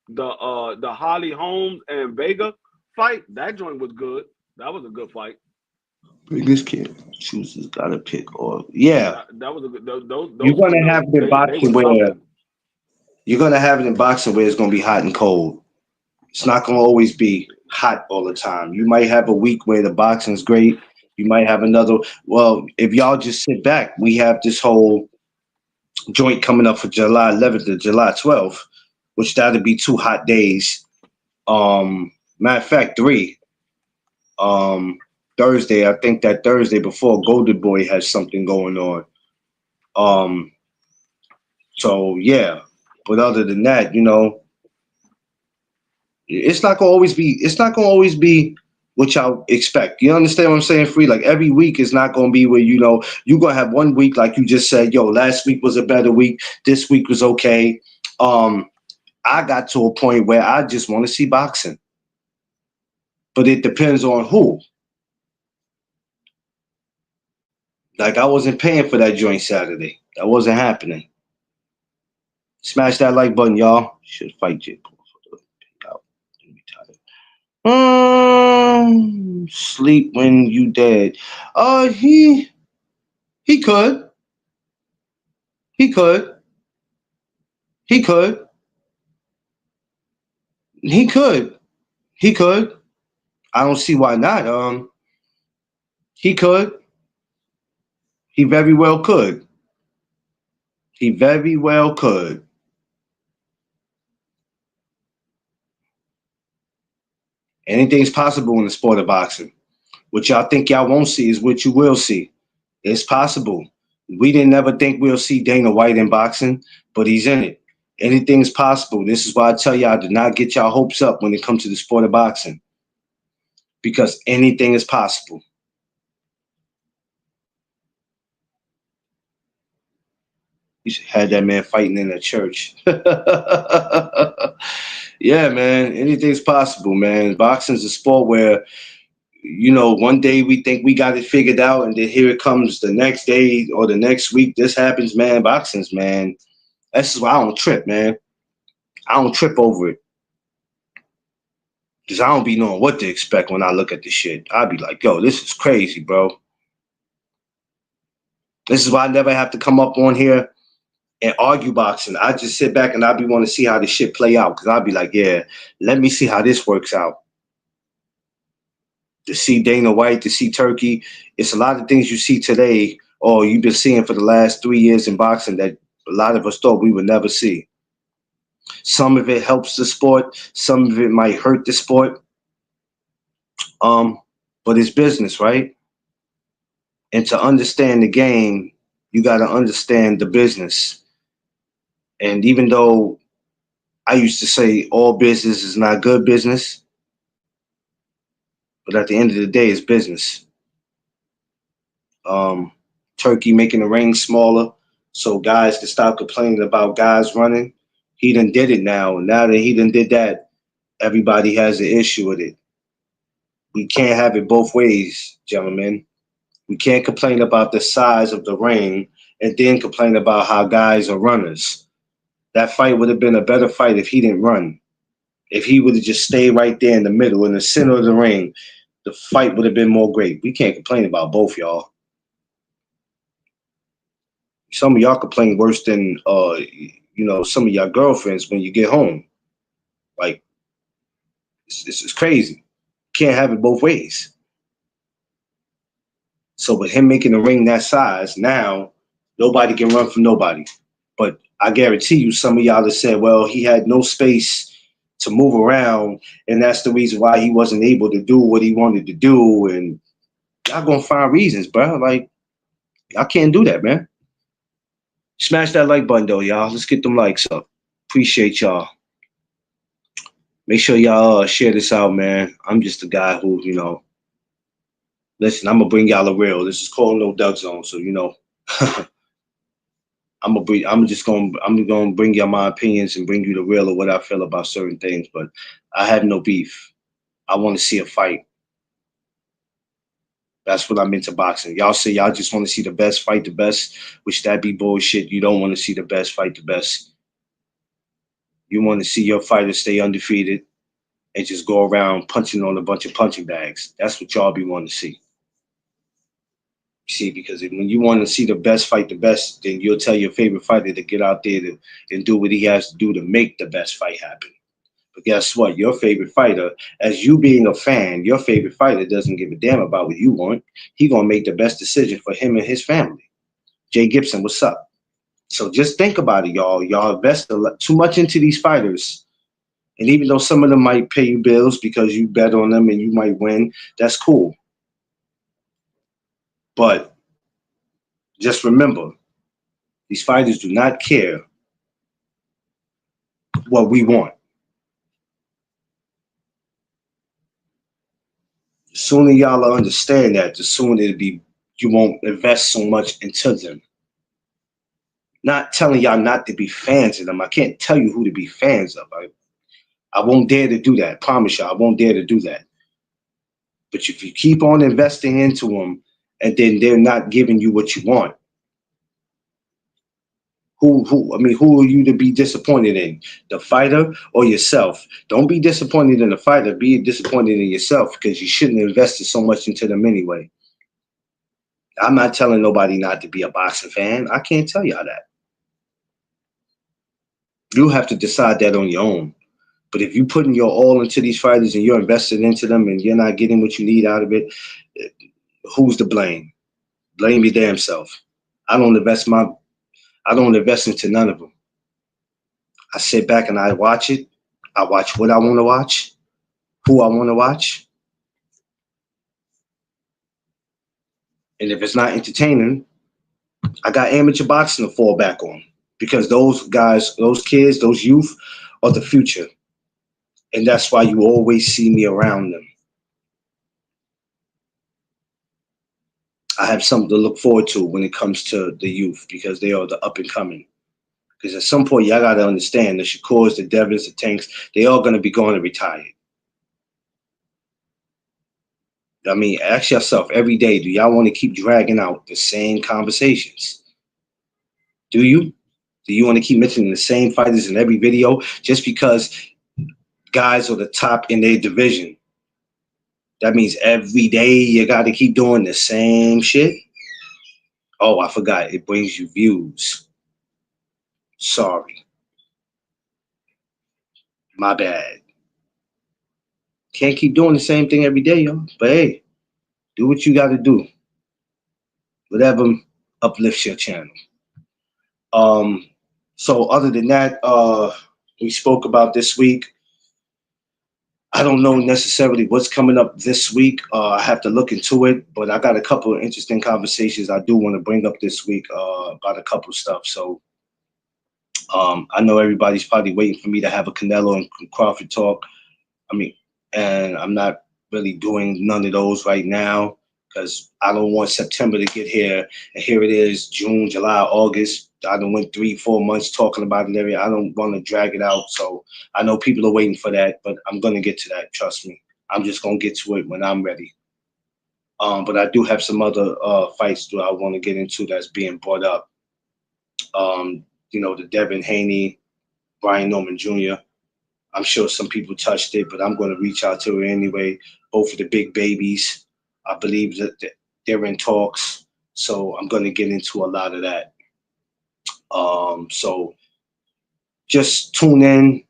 the Holly Holmes and Vega fight, that joint was good. That was a good fight. Biggest kid chooses gotta pick. Or yeah, That was a good. you're Those gonna have windows, it in they were boxing where something. you're gonna have it in boxing where it's gonna be hot and cold. It's not gonna always be hot all the time. You might have a week where the boxing's great. You might have another. Well, if y'all just sit back, we have this whole joint coming up for July 11th to July 12th, which that'll be 2 hot days. Matter of fact, three. Um, Thursday, I think that Thursday before Golden Boy has something going on. Um, so yeah, but other than that, it's not gonna always be. It's not gonna always be what y'all expect. You understand what I'm saying? Free. Like every week is not gonna be where you're gonna have one week like you just said. Yo, last week was a better week. This week was okay. Um, I got to a point where I just want to see boxing, but it depends on who. Like I wasn't paying for that joint Saturday. That wasn't happening. Smash that like button, y'all. Should fight Jake Paul for the payout. Sleep when you dead. He could, he could, he could, he could, he could. I don't see why not. He could. He very well could. He very well could. Anything's possible in the sport of boxing. What y'all think y'all won't see is what you will see. It's possible. We didn't ever think we'll see Dana White in boxing, but he's in it. Anything's possible. This is why I tell y'all to not get y'all hopes up when it comes to the sport of boxing, because anything is possible. You should have that man fighting in a church. Yeah, man. Anything's possible, man. Boxing's a sport where one day we think we got it figured out, and then here it comes the next day or the next week. This happens, man. Boxing's, man. That's why I don't trip, man. I don't trip over it because I don't be knowing what to expect when I look at this shit. I be like, yo, this is crazy, bro. This is why I never have to come up on here and argue boxing. I just sit back and I be want to see how this shit play out because I'll be like, yeah, let me see how this works out. To see Dana White, to see Turkey, it's a lot of things you see today or you've been seeing for the last 3 years in boxing that a lot of us thought we would never see. Some of it helps the sport, some of it might hurt the sport. Um, but it's business, right? And to understand the game, you got to understand the business. And even though I used to say all business is not good business, but at the end of the day, it's business. Um, Turkey making the ring smaller so guys can stop complaining about guys running. He done did it now. Now that he done did that, everybody has an issue with it. We can't have it both ways, gentlemen. We can't complain about the size of the ring and then complain about how guys are runners. That fight would have been a better fight if he didn't run. If he would have just stayed right there in the middle, in the center of the ring, the fight would have been more great. We can't complain about both, y'all. Some of y'all complain worse than some of your girlfriends when you get home. Like it's crazy. Can't have it both ways. So with him making the ring that size, now nobody can run from nobody. But I guarantee you, some of y'all have said, well, he had no space to move around, and that's the reason why he wasn't able to do what he wanted to do. And y'all gonna find reasons, bro. Like y'all can't do that, man. Smash that like button though, y'all. Let's get them likes up. Appreciate y'all. Make sure y'all share this out, man. I'm just a guy who, listen, I'm gonna bring y'all a real. This is called No Duck Zone, so I'm gonna bring y'all my opinions and bring you the real of what I feel about certain things. But I have no beef. I want to see a fight. That's what I'm into boxing. Y'all say y'all just want to see the best fight the best, which that be bullshit. You don't want to see the best fight the best. You want to see your fighter stay undefeated and just go around punching on a bunch of punching bags. That's what y'all be wanting to see. See, because when you want to see the best fight the best, then you'll tell your favorite fighter to get out there and do what he has to do to make the best fight happen. But guess what? Your favorite fighter, as you being a fan, your favorite fighter doesn't give a damn about what you want. He gonna make the best decision for him and his family. Jay Gibson, what's up? So just think about it, y'all. Y'all invest too much into these fighters. And even though some of them might pay you bills because you bet on them and you might win, that's cool. But just remember, these fighters do not care what we want. The sooner y'all understand that, the sooner it'll be you won't invest so much into them. Not telling y'all not to be fans of them. I can't tell you who to be fans of. I won't dare to do that. Promise y'all, I won't dare to do that. But if you keep on investing into them and then they're not giving you what you want, who are you to be disappointed in? The fighter or yourself? Don't be disappointed in the fighter. Be disappointed in yourself because you shouldn't have invested so much into them anyway. I'm not telling nobody not to be a boxing fan. I can't tell y'all that. You have to decide that on your own. But if you're putting your all into these fighters and you're invested into them and you're not getting what you need out of it, who's to blame? Blame your damn self. I don't invest into none of them. I sit back and I watch it. I watch what I want to watch, who I want to watch. And if it's not entertaining, I got amateur boxing to fall back on because those guys, those kids, those youth are the future. And that's why you always see me around them. I have something to look forward to when it comes to the youth because they are the up and coming. Because at some point, y'all got to understand the Shakurs, the Devins, the Tanks, they all going to be going to retire. I mean, ask yourself every day, do y'all want to keep dragging out the same conversations? Do you? Do you want to keep mentioning the same fighters in every video just because guys are the top in their division? That means every day you got to keep doing the same shit? Oh, I forgot. It brings you views. Sorry. My bad. Can't keep doing the same thing every day, y'all. But hey, do what you got to do. Whatever uplifts your channel. Um, so other than that, we spoke about this week. I don't know necessarily what's coming up this week. I have to look into it, but I got a couple of interesting conversations I do want to bring up this week about a couple of stuff. So I know everybody's probably waiting for me to have a Canelo and Crawford talk. I mean, and I'm not really doing none of those right now because I don't want September to get here and here it is June, July, August. I done went 3-4 months talking about it. I don't want to drag it out. So I know people are waiting for that, but I'm gonna get to that. Trust me. I'm just gonna get to it when I'm ready. But I do have some other fights that I want to get into that's being brought up. The Devin Haney, Brian Norman Jr. I'm sure some people touched it, but I'm going to reach out to it anyway. Both of the big babies, I believe that they're in talks. So I'm going to get into a lot of that. So just tune in.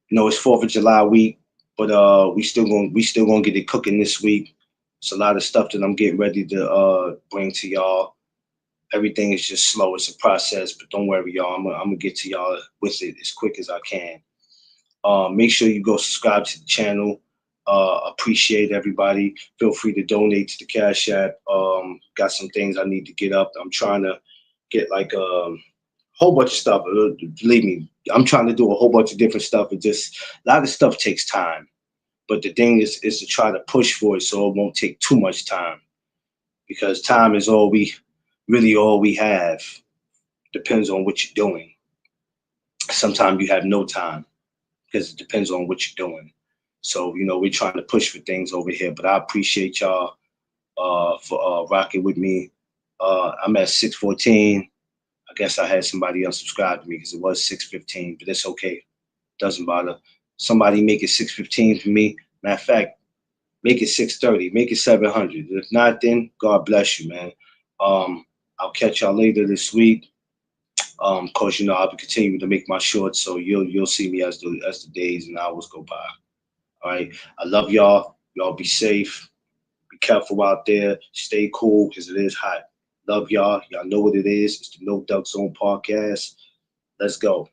It's 4th of July week, but we still gonna get it cooking this week. It's a lot of stuff that I'm getting ready to bring to y'all. Everything is just slow. It's a process, but don't worry, y'all. I'm gonna get to y'all with it as quick as I can. Make sure you go subscribe to the channel. Appreciate everybody. Feel free to donate to the Cash App. Got some things I need to get up. I'm trying to get like a whole bunch of stuff. Believe me, I'm trying to do a whole bunch of different stuff. It just a lot of stuff takes time. But the thing is to try to push for it so it won't take too much time. Because time is all we have. Depends on what you're doing. Sometimes you have no time because it depends on what you're doing. So, we're trying to push for things over here. But I appreciate y'all for rocking with me. I'm at 614. I guess I had somebody unsubscribe to me because it was 615, but it's okay. Doesn't bother. Somebody make it 615 for me. Matter of fact, Make it 630. Make it 700. If not, then God bless you, man. I'll catch y'all later this week. Cause you know I'll be continuing to make my shorts, so you'll see me as the days and hours go by. All right. I love y'all. Y'all be safe. Be careful out there. Stay cool because it is hot. Love y'all. Y'all know what it is. It's the No Duck Zone podcast. Let's go.